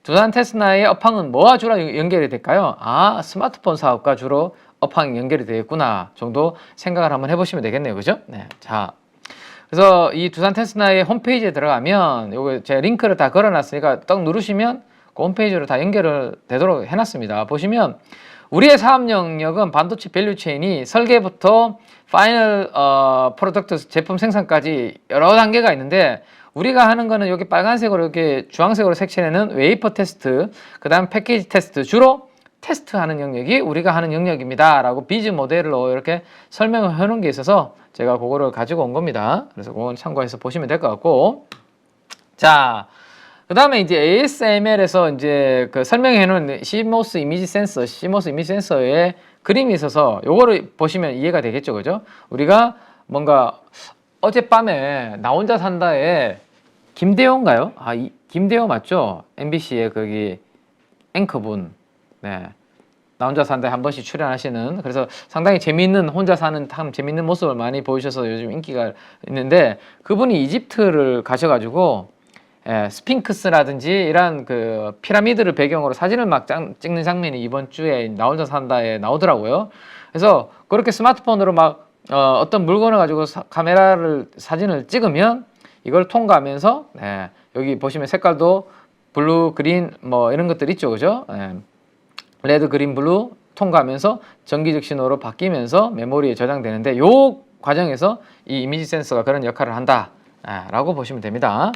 두산 테스나의 업황은 뭐와 주로 연결이 될까요? 아, 스마트폰 사업과 주로 업황이 연결이 되겠구나 정도 생각을 한번 해보시면 되겠네요. 그죠? 네. 자, 그래서 이 두산 테스나의 홈페이지에 들어가면 요거 제가 링크를 다 걸어놨으니까 떡 누르시면 그 홈페이지로 다 연결을 되도록 해놨습니다. 보시면 우리의 사업 영역은 반도체 밸류체인이 설계부터 파이널 프로덕트 제품 생산까지 여러 단계가 있는데, 우리가 하는 거는 여기 빨간색으로 이렇게 주황색으로 색칠해놓은 웨이퍼 테스트, 그 다음 패키지 테스트, 주로 테스트하는 영역이 우리가 하는 영역입니다 라고 비즈 모델로 이렇게 설명을 해놓은 게 있어서 제가 그거를 가지고 온 겁니다. 그래서 그건 참고해서 보시면 될 것 같고, 자, 그 다음에 이제 ASML에서 이제 그 설명해 놓은 CMOS 이미지 센서의 그림이 있어서 요거를 보시면 이해가 되겠죠. 그죠? 우리가 뭔가 어젯밤에 나 혼자 산다에 김대호인가요? 아, 김대호 맞죠? MBC의 거기 앵커분. 네. 나 혼자 산다에 한 번씩 출연하시는, 그래서 상당히 재미있는, 혼자 사는 참 재미있는 모습을 많이 보여주셔서 요즘 인기가 있는데, 그분이 이집트를 가셔가지고 스핑크스라든지 이런 그 피라미드를 배경으로 사진을 막 찍는 장면이 이번 주에 나 혼자 산다에 나오더라고요. 그래서 그렇게 스마트폰으로 막 어떤 물건을 가지고 카메라를 사진을 찍으면 이걸 통과하면서, 네, 여기 보시면 색깔도 블루, 그린 뭐 이런 것들 있죠, 그죠? 네. 레드, 그린, 블루 통과하면서 전기적 신호로 바뀌면서 메모리에 저장되는데, 요 과정에서 이 이미지 센서가 그런 역할을 한다 라고 보시면 됩니다.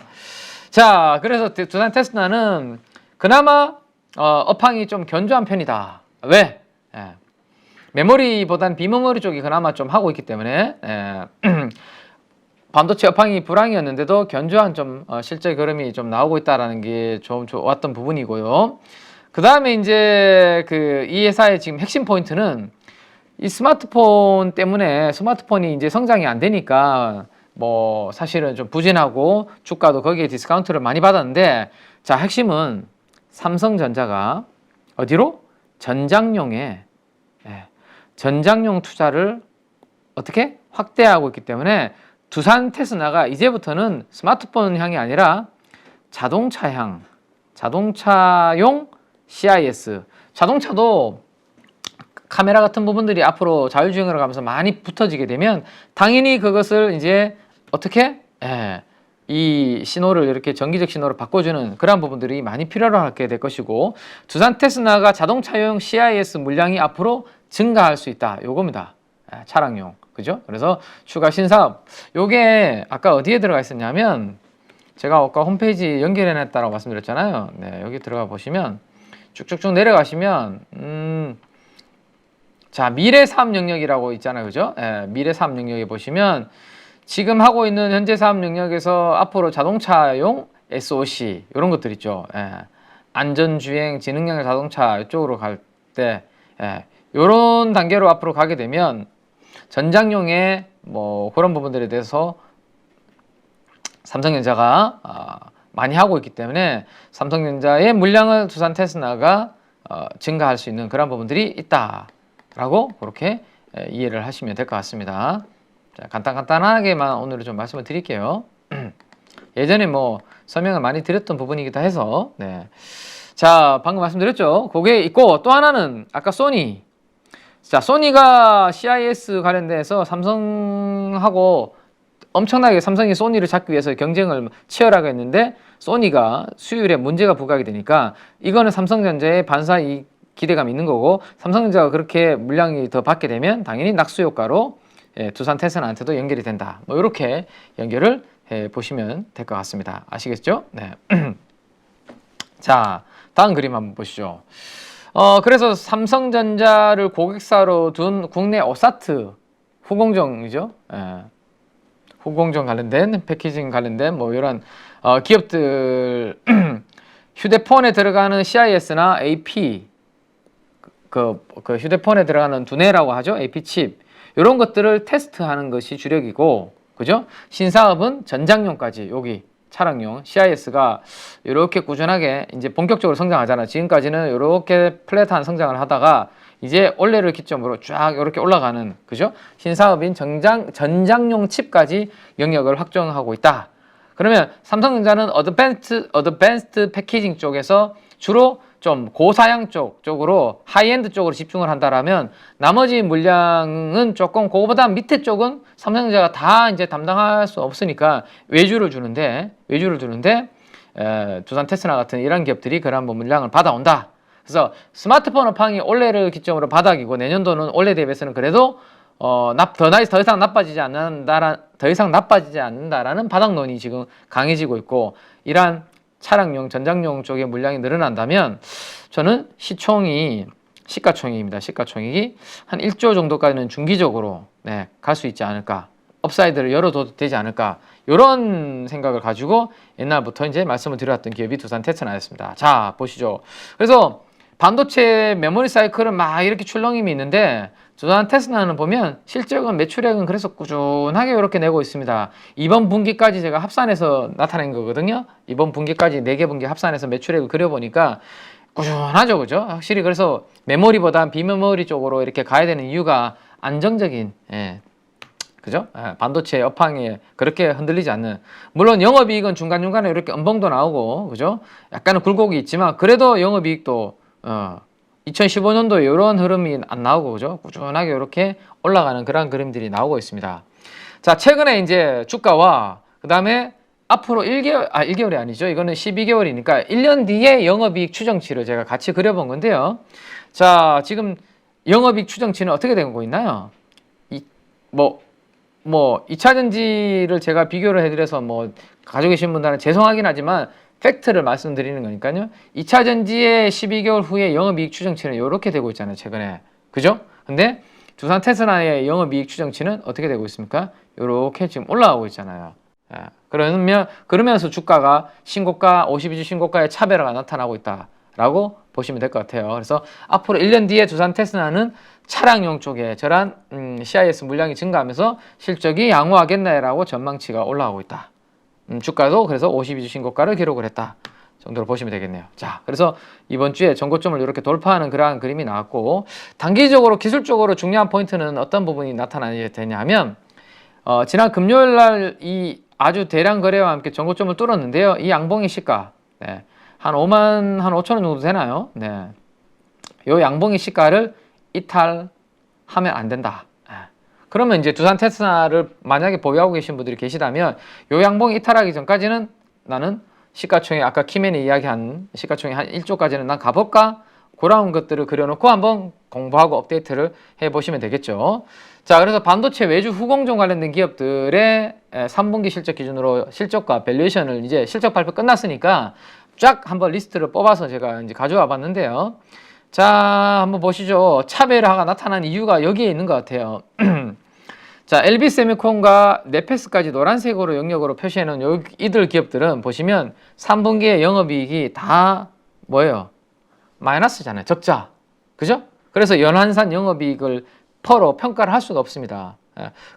자, 그래서 두산 테스나는 그나마 업황이 좀 견조한 편이다. 왜? 메모리보단 비메모리 쪽이 그나마 좀 하고 있기 때문에 반도체 업황이 불황이었는데도 견조한 좀 실제 흐름이 좀 나오고 있다라는 게 좀 좋았던 부분이고요. 그 다음에 이제 이 회사의 지금 핵심 포인트는 이 스마트폰 때문에, 스마트폰이 이제 성장이 안 되니까 뭐 사실은 좀 부진하고 주가도 거기에 디스카운트를 많이 받았는데, 자, 핵심은 삼성전자가 어디로? 전장용에 전장용 투자를 어떻게 확대하고 있기 때문에 두산 테스나가 이제부터는 스마트폰 향이 아니라 자동차용 CIS, 자동차도 카메라 같은 부분들이 앞으로 자율주행으로 가면서 많이 붙어지게 되면 당연히 그것을 이제 어떻게? 이 신호를 이렇게 전기적 신호로 바꿔주는 그런 부분들이 많이 필요로 하게 될 것이고, 두산 테스나가 자동차용 CIS 물량이 앞으로 증가할 수 있다. 요겁니다. 차량용. 그죠? 그래서 추가 신사업. 요게 아까 어디에 들어가 있었냐면, 제가 아까 홈페이지 연결해 놨다고 말씀드렸잖아요. 네, 여기 들어가 보시면 쭉쭉쭉 내려가시면 자, 미래 사업 영역이라고 있잖아요. 그죠? 예, 미래 사업 영역에 보시면 지금 하고 있는 현재 사업 영역에서 앞으로 자동차용 SOC 이런 것들 있죠. 예, 안전주행, 지능형 자동차 이쪽으로 갈 때 이런 단계로 앞으로 가게 되면 전장용의 뭐 그런 부분들에 대해서 삼성전자가 많이 하고 있기 때문에 삼성전자의 물량을 두산 테스나가 증가할 수 있는 그런 부분들이 있다라고 그렇게 이해를 하시면 될 것 같습니다. 자, 간단하게만 오늘은 좀 말씀을 드릴게요. 예전에 뭐 설명을 많이 드렸던 부분이기도 해서 자, 방금 말씀드렸죠. 그게 있고 또 하나는 아까 소니. 자, 소니가 CIS 관련돼서 삼성하고 엄청나게 삼성이 소니를 잡기 위해서 경쟁을 치열하게 했는데 소니가 수율에 문제가 부각이 되니까 이거는 삼성전자의 반사 이 기대감이 있는 거고 삼성전자가 그렇게 물량이 더 받게 되면 당연히 낙수 효과로 두산 테스나한테도 연결이 된다. 뭐 이렇게 연결을 해 보시면 될 것 같습니다. 아시겠죠? 네. 자, 다음 그림 한번 보시죠. 그래서 삼성전자를 고객사로 둔 국내 오사트 후공정이죠. 후공정 관련된 패키징 관련된 뭐 이런 기업들 휴대폰에 들어가는 CIS나 AP 그 휴대폰에 들어가는 두뇌라고 하죠. AP 칩 이런 것들을 테스트하는 것이 주력이고, 그죠? 신사업은 전장용까지 여기 차량용 CIS가 이렇게 꾸준하게 이제 본격적으로 성장하잖아. 지금까지는 이렇게 플랫한 성장을 하다가 이제 올해를 기점으로 쫙 이렇게 올라가는, 그죠? 신사업인 전장용 칩까지 영역을 확정하고 있다. 그러면 삼성전자는 어드밴스드 패키징 쪽에서 주로 좀 고사양 쪽으로 하이엔드 쪽으로 집중을 한다라면 나머지 물량은 조금 그거보다 밑에 쪽은 삼성전자가 다 이제 담당할 수 없으니까 외주를 두는데 두산 테스나 같은 이런 기업들이 그런 물량을 받아온다. 그래서 스마트폰 업황이 올해를 기점으로 바닥이고 내년도는 올해 대비해서는 그래도 더 이상 나빠지지 않는다라는 바닥론이 지금 강해지고 있고, 이러한 차량용, 전장용 쪽의 물량이 늘어난다면 저는 시가총액입니다. 시가총액이 한 1조 정도까지는 중기적으로 갈 수 있지 않을까, 업사이드를 열어둬도 되지 않을까, 이런 생각을 가지고 옛날부터 이제 말씀을 드렸던 기업이 두산 테스나였습니다. 자, 보시죠. 그래서 반도체 메모리 사이클은 막 이렇게 출렁임이 있는데 두산 테스나는 보면 실적은 매출액은 그래서 꾸준하게 이렇게 내고 있습니다. 이번 분기까지 제가 합산해서 나타낸 거거든요. 이번 분기까지 4개 분기 합산해서 매출액을 그려보니까 꾸준하죠, 그죠? 확실히 그래서 메모리보다 비메모리 쪽으로 이렇게 가야 되는 이유가 안정적인, 그죠? 반도체 업황에 그렇게 흔들리지 않는, 물론 영업이익은 중간중간에 이렇게 음봉도 나오고, 그죠? 약간은 굴곡이 있지만 그래도 영업이익도 2015년도에 이런 흐름이 안 나오고, 그죠? 꾸준하게 이렇게 올라가는 그런 그림들이 나오고 있습니다. 자, 최근에 이제 주가와 그 다음에 앞으로 1개월이 아니죠. 이거는 12개월이니까 1년 뒤에 영업이익 추정치를 제가 같이 그려본 건데요. 자, 지금 영업이익 추정치는 어떻게 되고 있나요? 2차전지를 제가 비교를 해드려서 가지고 계신 분들은 죄송하긴 하지만 팩트를 말씀드리는 거니까요. 2차전지의 12개월 후에 영업이익 추정치는 이렇게 되고 있잖아요, 최근에. 그죠? 근데 두산 테스나의 영업이익 추정치는 어떻게 되고 있습니까? 이렇게 지금 올라가고 있잖아요. 그러면서 주가가 신고가, 52주 신고가의 차별화가 나타나고 있다라고 보시면 될 것 같아요. 그래서 앞으로 1년 뒤에 두산 테스나는 차량용 쪽에 저런 CIS 물량이 증가하면서 실적이 양호하겠네라고 전망치가 올라가고 있다. 주가도 그래서 52주 신고가를 기록을 했다 정도로 보시면 되겠네요. 자, 그래서 이번 주에 전고점을 이렇게 돌파하는 그러한 그림이 나왔고, 단기적으로 기술적으로 중요한 포인트는 어떤 부분이 나타나야 되냐면 지난 금요일 날 이 아주 대량 거래와 함께 전고점을 뚫었는데요. 이 양봉의 시가 한 5만 5천 원 정도 되나요? 요 양봉의 시가를 이탈하면 안 된다. 그러면 이제 두산 테스나를 만약에 보유하고 계신 분들이 계시다면 요 양봉이 이탈하기 전까지는 나는 시가총액, 아까 키맨이 이야기한 시가총액 한 1조까지는 난 가볼까? 그런 것들을 그려놓고 한번 공부하고 업데이트를 해보시면 되겠죠. 자, 그래서 반도체 외주 후공정 관련된 기업들의 3분기 실적 기준으로 실적과 밸류에이션을 이제 실적 발표 끝났으니까 쫙 한번 리스트를 뽑아서 제가 이제 가져와 봤는데요. 자, 한번 보시죠. 차별화가 나타난 이유가 여기에 있는 것 같아요. 자, LB세미콘과 네페스까지 노란색으로 영역으로 표시해놓은 이들 기업들은 보시면 3분기의 영업이익이 다 뭐예요? 마이너스잖아요. 적자. 그죠? 그래서 연환산 영업이익을 퍼로 평가를 할 수가 없습니다.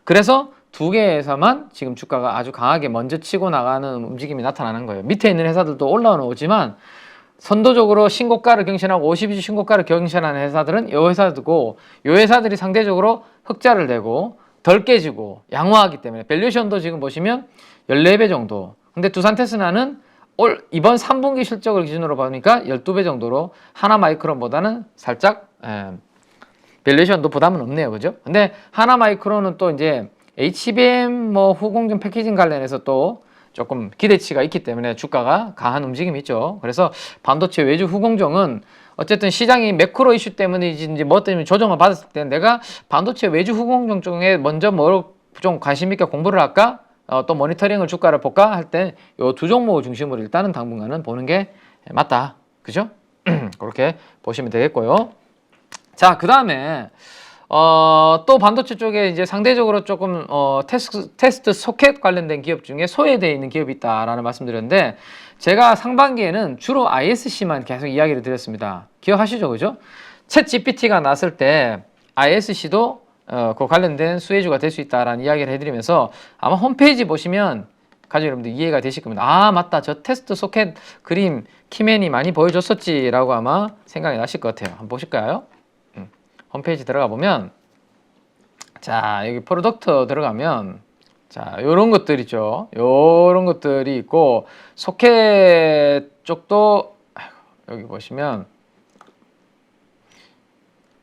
그래서 두 개에서만 지금 주가가 아주 강하게 먼저 치고 나가는 움직임이 나타나는 거예요. 밑에 있는 회사들도 올라오지만 선도적으로 신고가를 경신하고 52주 신고가를 경신하는 회사들은 이 회사들고, 이 회사들이 상대적으로 흑자를 내고 덜 깨지고 양호하기 때문에 밸류에이션도 지금 보시면 14배 정도. 근데 두산테스나는 이번 3분기 실적을 기준으로 보니까 12배 정도로 하나마이크론보다는 살짝 밸류에이션도 부담은 없네요. 그죠? 근데 하나마이크론은 또 이제 HBM 뭐 후공정 패키징 관련해서 또 조금 기대치가 있기 때문에 주가가 강한 움직임이 있죠. 그래서 반도체 외주 후공정은 어쨌든 시장이 매크로 이슈 때문이지 뭐 때문에 조정을 받았을 때 내가 반도체 외주 후공정 쪽에 먼저 뭐 좀 관심 있게 공부를 할까? 또 모니터링을 주가를 볼까? 할 때 요 두 종목을 중심으로 일단은 당분간은 보는 게 맞다. 그죠? 그렇게 보시면 되겠고요. 자, 그 다음에 또 반도체 쪽에 이제 상대적으로 조금 테스트 소켓 관련된 기업 중에 소외되어 있는 기업이 있다라는 말씀드렸는데, 제가 상반기에는 주로 ISC만 계속 이야기를 드렸습니다. 기억하시죠? 그죠? 챗 GPT가 나왔을 때 ISC도 그 관련된 수혜주가 될 수 있다라는 이야기를 해드리면서 아마 홈페이지 보시면 가족 여러분들 이해가 되실 겁니다. 아, 맞다. 저 테스트 소켓 그림 키맨이 많이 보여줬었지라고 아마 생각이 나실 것 같아요. 한번 보실까요? 홈페이지 들어가 보면, 자, 여기 프로덕트 들어가면, 자, 요런 것들 있죠. 요런 것들이 있고, 소켓 쪽도, 여기 보시면,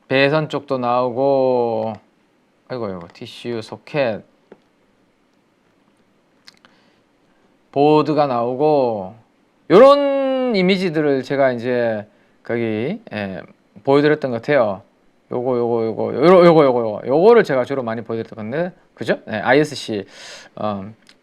배선 쪽도 나오고, 아이고, 티슈, 소켓, 보드가 나오고, 요런 이미지들을 제가 이제, 거기, 보여드렸던 것 같아요. 요거를 제가 주로 많이 보여드렸던 건데, 그죠? 네, ISC.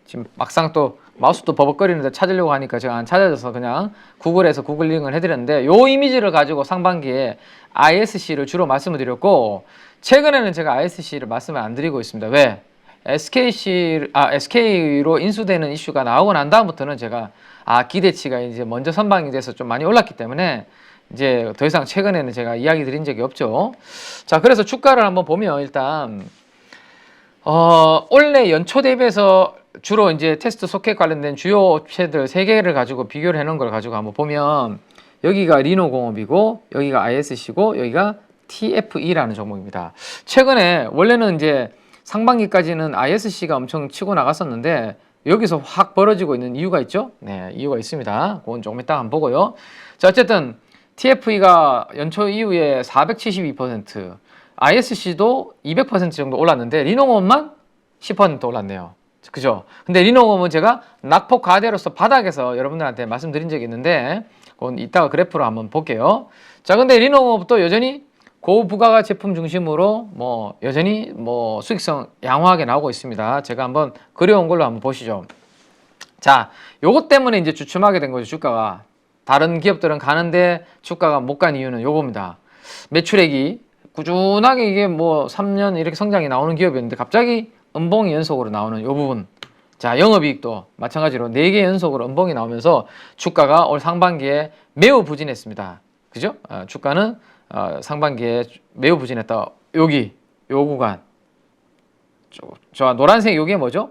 지금 막상 또 마우스도 버벅거리는데 찾으려고 하니까 제가 안 찾아져서 그냥 구글에서 구글링을 해드렸는데, 요 이미지를 가지고 상반기에 ISC를 주로 말씀을 드렸고, 최근에는 제가 ISC를 말씀을 안 드리고 있습니다. 왜? SK로 인수되는 이슈가 나오고 난 다음부터는 제가 기대치가 이제 먼저 선방이 돼서 좀 많이 올랐기 때문에 이제 더 이상 최근에는 제가 이야기 드린 적이 없죠. 자, 그래서 주가를 한번 보면 일단 올해 연초 대비해서 주로 이제 테스트 소켓 관련된 주요 업체들 3개를 가지고 비교를 해 놓은 걸 가지고 한번 보면, 여기가 리노공업이고 여기가 ISC고 여기가 TFE라는 종목입니다. 최근에 원래는 이제 상반기까지는 ISC가 엄청 치고 나갔었는데 여기서 확 벌어지고 있는 이유가 있죠. 네, 이유가 있습니다. 그건 조금 이따 한번 보고요. 자, 어쨌든 TFE가 연초 이후에 472%, ISC도 200% 정도 올랐는데 리노공업만 10% 올랐네요. 그죠? 근데 리노공업은 제가 낙폭 과대로서 바닥에서 여러분들한테 말씀드린 적이 있는데, 그건 이따가 그래프로 한번 볼게요. 자, 근데 리노공업도 여전히 고부가가 제품 중심으로 여전히 수익성 양호하게 나오고 있습니다. 제가 한번 그려온 걸로 한번 보시죠. 자, 요것 때문에 이제 주춤하게 된 거죠, 주가가. 다른 기업들은 가는데 주가가 못 간 이유는 요겁니다. 매출액이 꾸준하게 이게 3년 이렇게 성장이 나오는 기업이었는데 갑자기 음봉이 연속으로 나오는 요 부분. 자, 영업이익도 마찬가지로 4개 연속으로 음봉이 나오면서 주가가 올 상반기에 매우 부진했습니다. 그죠? 주가는 상반기에 매우 부진했다. 요 구간. 저 노란색 요게 뭐죠?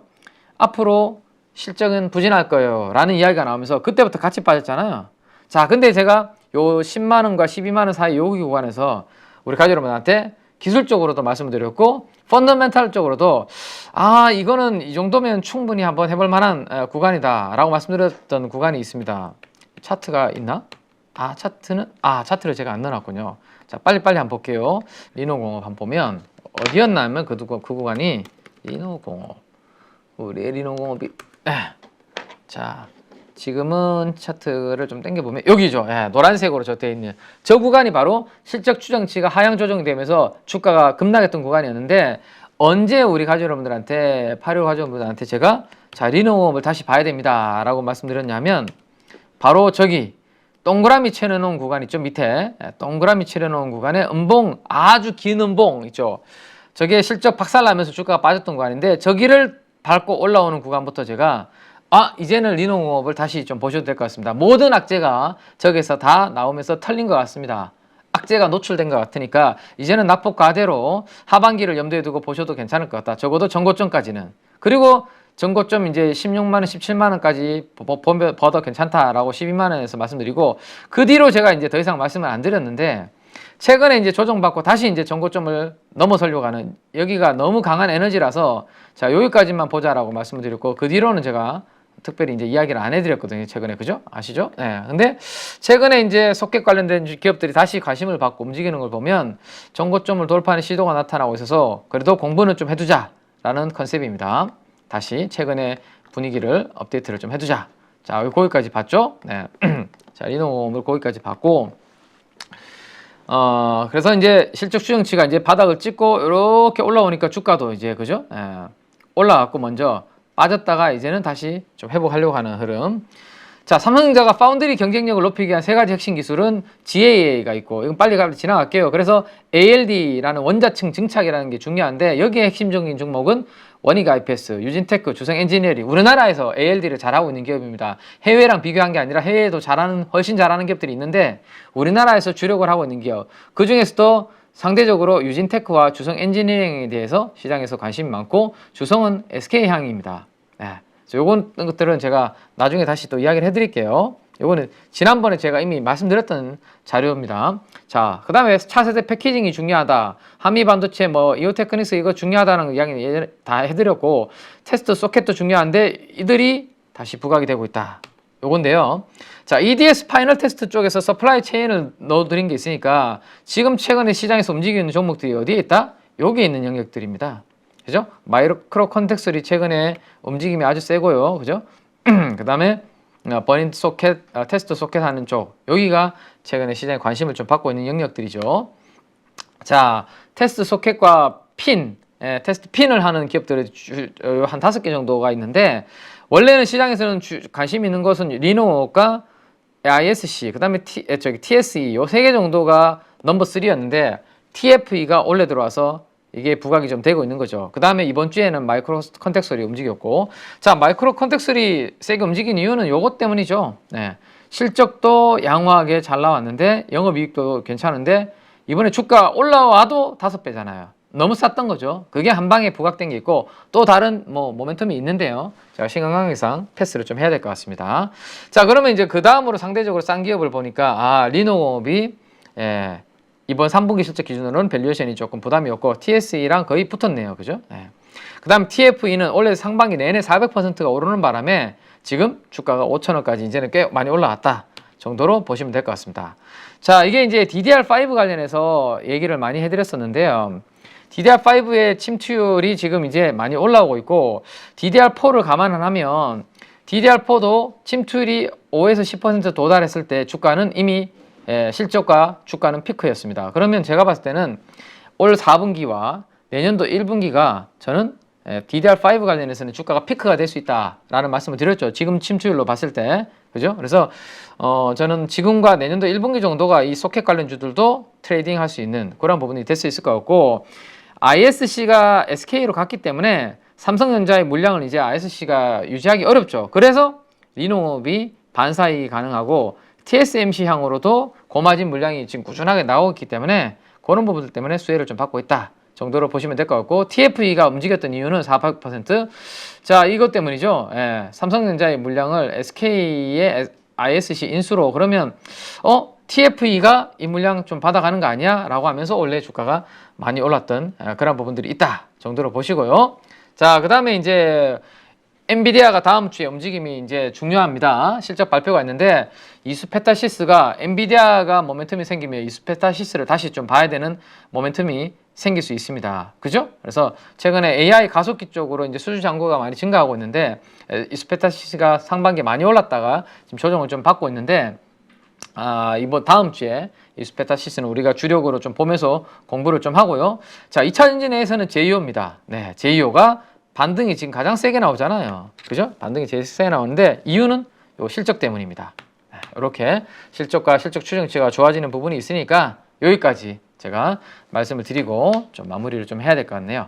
앞으로 실적은 부진할 거예요 라는 이야기가 나오면서 그때부터 같이 빠졌잖아요. 자, 근데 제가 요 10만원과 12만원 사이 요 구간에서 우리 가족 여러분한테 기술적으로도 말씀을 드렸고 펀더멘탈적으로도 이거는 이 정도면 충분히 한번 해볼 만한 구간이다 라고 말씀드렸던 구간이 있습니다. 차트가 있나? 차트를 제가 안 넣어놨군요. 자, 빨리빨리 한번 볼게요. 리노공업 한번 보면 어디였냐면 그 구간이 리노공업, 우리 리노공업이 자, 지금은 차트를 좀 당겨보면 여기죠. 노란색으로 적혀 있는 저 구간이 바로 실적 추정치가 하향 조정이 되면서 주가가 급락했던 구간이었는데, 언제 우리 가족 여러분들한테 8.15 가족 여러분들한테 제가 자, 리노공업을 다시 봐야 됩니다 라고 말씀드렸냐면 바로 저기 동그라미 칠해놓은 구간 있죠. 밑에 동그라미 칠해놓은 구간에 음봉, 아주 긴 음봉 있죠. 저게 실적 박살나면서 주가가 빠졌던 구간인데 저기를 밟고 올라오는 구간부터 제가 이제는 리노공업을 다시 좀 보셔도 될 것 같습니다. 모든 악재가 저기서 다 나오면서 털린 것 같습니다. 악재가 노출된 것 같으니까 이제는 낙폭 과대로 하반기를 염두에 두고 보셔도 괜찮을 것 같다. 적어도 전고점까지는. 그리고 전고점 이제 16만 원, 17만 원까지 버더 괜찮다라고 12만 원에서 말씀드리고 그 뒤로 제가 이제 더 이상 말씀을 안 드렸는데 최근에 이제 조정받고 다시 이제 전고점을 넘어서려고 하는 여기가 너무 강한 에너지라서 자, 여기까지만 보자라고 말씀을 드렸고 그 뒤로는 제가 특별히 이제 이야기를 안 해드렸거든요. 최근에. 그죠? 아시죠? 네. 근데 최근에 이제 속객 관련된 기업들이 다시 관심을 받고 움직이는 걸 보면 전고점을 돌파하는 시도가 나타나고 있어서 그래도 공부는 좀 해두자라는 컨셉입니다. 다시 최근에 분위기를 업데이트를 좀 해두자. 자, 거기까지 봤죠? 네. 자, 리노공업을 거기까지 봤고, 그래서 이제 실적 추정치가 이제 바닥을 찍고 이렇게 올라오니까 주가도 이제 그죠? 올라갔고 먼저 빠졌다가 이제는 다시 좀 회복하려고 하는 흐름. 자, 삼성전자가 파운드리 경쟁력을 높이기 위한 세 가지 핵심 기술은 GAA가 있고 이건 빨리 지나갈게요. 그래서 ALD라는 원자층 증착이라는 게 중요한데 여기에 핵심적인 종목은 원익 IPS, 유진테크, 주성 엔지니어링. 우리나라에서 ALD를 잘하고 있는 기업입니다. 해외랑 비교한 게 아니라 해외에도 훨씬 잘하는 기업들이 있는데 우리나라에서 주력을 하고 있는 기업. 그 중에서도 상대적으로 유진테크와 주성 엔지니어링에 대해서 시장에서 관심이 많고 주성은 SK향입니다. 네. 요건 것들은 제가 나중에 다시 또 이야기를 해드릴게요. 요거는 지난번에 제가 이미 말씀드렸던 자료입니다. 자, 그 다음에 차세대 패키징이 중요하다. 한미반도체 이오테크닉스 이거 중요하다는 이야기 다 해드렸고 테스트 소켓도 중요한데 이들이 다시 부각이 되고 있다. 요건데요. 자, EDS 파이널 테스트 쪽에서 서플라이 체인을 넣어드린 게 있으니까 지금 최근에 시장에서 움직이는 종목들이 어디에 있다? 여기에 있는 영역들입니다. 그죠? 마이크로 컨텍스리 최근에 움직임이 아주 세고요. 그죠? 그 다음에 버닝 소켓, 테스트 소켓 하는 쪽. 여기가 최근에 시장에 관심을 좀 받고 있는 영역들이죠. 자, 테스트 소켓과 핀, 테스트 핀을 하는 기업들이 한 5개 정도가 있는데 원래는 시장에서는 관심 있는 것은 리노가 ISC, 그 다음에 TSE 요 3개 정도가 넘버 3였는데 TFE가 올해 들어와서 이게 부각이 좀 되고 있는 거죠. 그 다음에 이번 주에는 마이크로 컨텍스리 움직였고 자, 마이크로 컨텍스리 세게 움직인 이유는 요것 때문이죠. 네. 실적도 양호하게 잘 나왔는데 영업이익도 괜찮은데 이번에 주가 올라와도 5배잖아요. 너무 쌌던 거죠. 그게 한 방에 부각된 게 있고 또 다른 모멘텀이 있는데요. 제가 시간 관계상 패스를 좀 해야 될 것 같습니다. 자, 그러면 이제 그 다음으로 상대적으로 싼 기업을 보니까 리노공업이 이번 3분기 실적 기준으로는 밸류에이션이 조금 부담이었고 TSE랑 거의 붙었네요. 그죠? 그 다음 TFE는 원래 상반기 내내 400%가 오르는 바람에 지금 주가가 5,000원까지 이제는 꽤 많이 올라왔다 정도로 보시면 될 것 같습니다. 자, 이게 이제 DDR5 관련해서 얘기를 많이 해드렸었는데요. DDR5의 침투율이 지금 이제 많이 올라오고 있고 DDR4를 감안하면 DDR4도 침투율이 5에서 10% 도달했을 때 주가는 이미 실적과 주가는 피크였습니다. 그러면 제가 봤을 때는 올 4분기와 내년도 1분기가 저는 DDR5 관련해서는 주가가 피크가 될 수 있다라는 말씀을 드렸죠. 지금 침투율로 봤을 때. 그죠? 그래서 저는 지금과 내년도 1분기 정도가 이 소켓 관련주들도 트레이딩 할 수 있는 그런 부분이 될 수 있을 것 같고 ISC가 SK로 갔기 때문에 삼성전자의 물량을 이제 ISC가 유지하기 어렵죠. 그래서 리노업이 반사이익이 가능하고 TSMC 향으로도 고마진 물량이 지금 꾸준하게 나오고 있기 때문에 그런 부분들 때문에 수혜를 좀 받고 있다 정도로 보시면 될 것 같고 TFE가 움직였던 이유는 400%. 자, 이것 때문이죠. 삼성전자의 물량을 SK의 ISC 인수로 그러면 TFE가 이 물량 좀 받아가는 거 아니야? 라고 하면서 원래 주가가 많이 올랐던 그런 부분들이 있다 정도로 보시고요. 자, 그 다음에 이제 엔비디아가 다음 주에 움직임이 이제 중요합니다. 실적 발표가 있는데 이수페타시스가 엔비디아가 모멘텀이 생기면 이수페타시스를 다시 좀 봐야 되는 모멘텀이 생길 수 있습니다. 그죠? 그래서 최근에 AI 가속기 쪽으로 이제 수주 잔고가 많이 증가하고 있는데 이수페타시스가 상반기에 많이 올랐다가 지금 조정을 좀 받고 있는데 이번 다음 주에 이수페타시스는 우리가 주력으로 좀 보면서 공부를 좀 하고요. 자, 2차 전지 내에서는 제이오입니다. 네, 제이오가 반등이 지금 가장 세게 나오잖아요. 그죠? 반등이 제일 세게 나오는데 이유는 요 실적 때문입니다. 이렇게 실적과 실적 추정치가 좋아지는 부분이 있으니까 여기까지 제가 말씀을 드리고 좀 마무리를 좀 해야 될 것 같네요.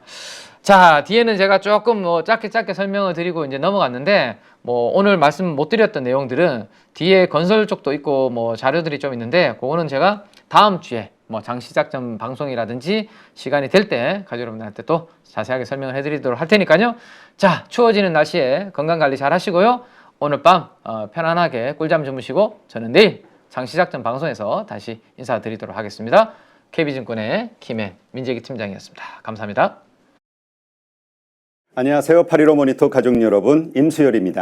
자, 뒤에는 제가 조금 짧게 설명을 드리고 이제 넘어갔는데 오늘 말씀 못 드렸던 내용들은 뒤에 건설 쪽도 있고 자료들이 좀 있는데 그거는 제가 다음 주에 장시작전 방송이라든지 시간이 될 때 가족 여러분들한테 또 자세하게 설명을 해드리도록 할 테니까요. 자, 추워지는 날씨에 건강관리 잘 하시고요. 오늘 밤 편안하게 꿀잠 주무시고 저는 내일 장시작전 방송에서 다시 인사드리도록 하겠습니다. KB증권의 김해 민재기 팀장이었습니다. 감사합니다.
안녕하세요. 8.15 모니터 가족 여러분, 임수열입니다.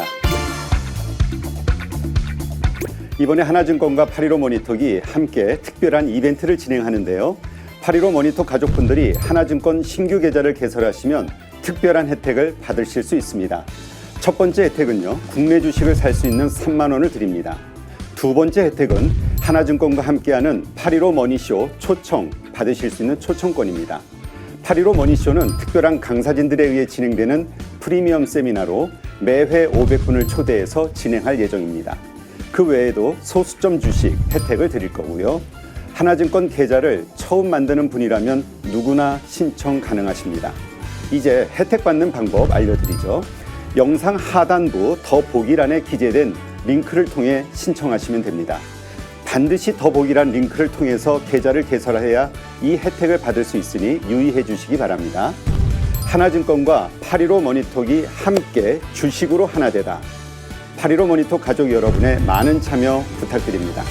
이번에 하나증권과 8.15 모니터기 함께 특별한 이벤트를 진행하는데요. 8.15 모니터 가족분들이 하나증권 신규 계좌를 개설하시면 특별한 혜택을 받으실 수 있습니다. 첫 번째 혜택은요, 국내 주식을 살 수 있는 3만 원을 드립니다. 두 번째 혜택은 하나증권과 함께하는 8.15 머니쇼 초청 받으실 수 있는 초청권입니다. 8.15 머니쇼는 특별한 강사진들에 의해 진행되는 프리미엄 세미나로 매회 500분을 초대해서 진행할 예정입니다. 그 외에도 소수점 주식 혜택을 드릴 거고요. 하나증권 계좌를 처음 만드는 분이라면 누구나 신청 가능하십니다. 이제 혜택 받는 방법 알려드리죠. 영상 하단부 더보기란에 기재된 링크를 통해 신청하시면 됩니다. 반드시 더보기란 링크를 통해서 계좌를 개설해야 이 혜택을 받을 수 있으니 유의해 주시기 바랍니다. 하나증권과 8.15 모니터기 함께 주식으로 하나 되다. 8.15 모니터 가족 여러분의 많은 참여 부탁드립니다.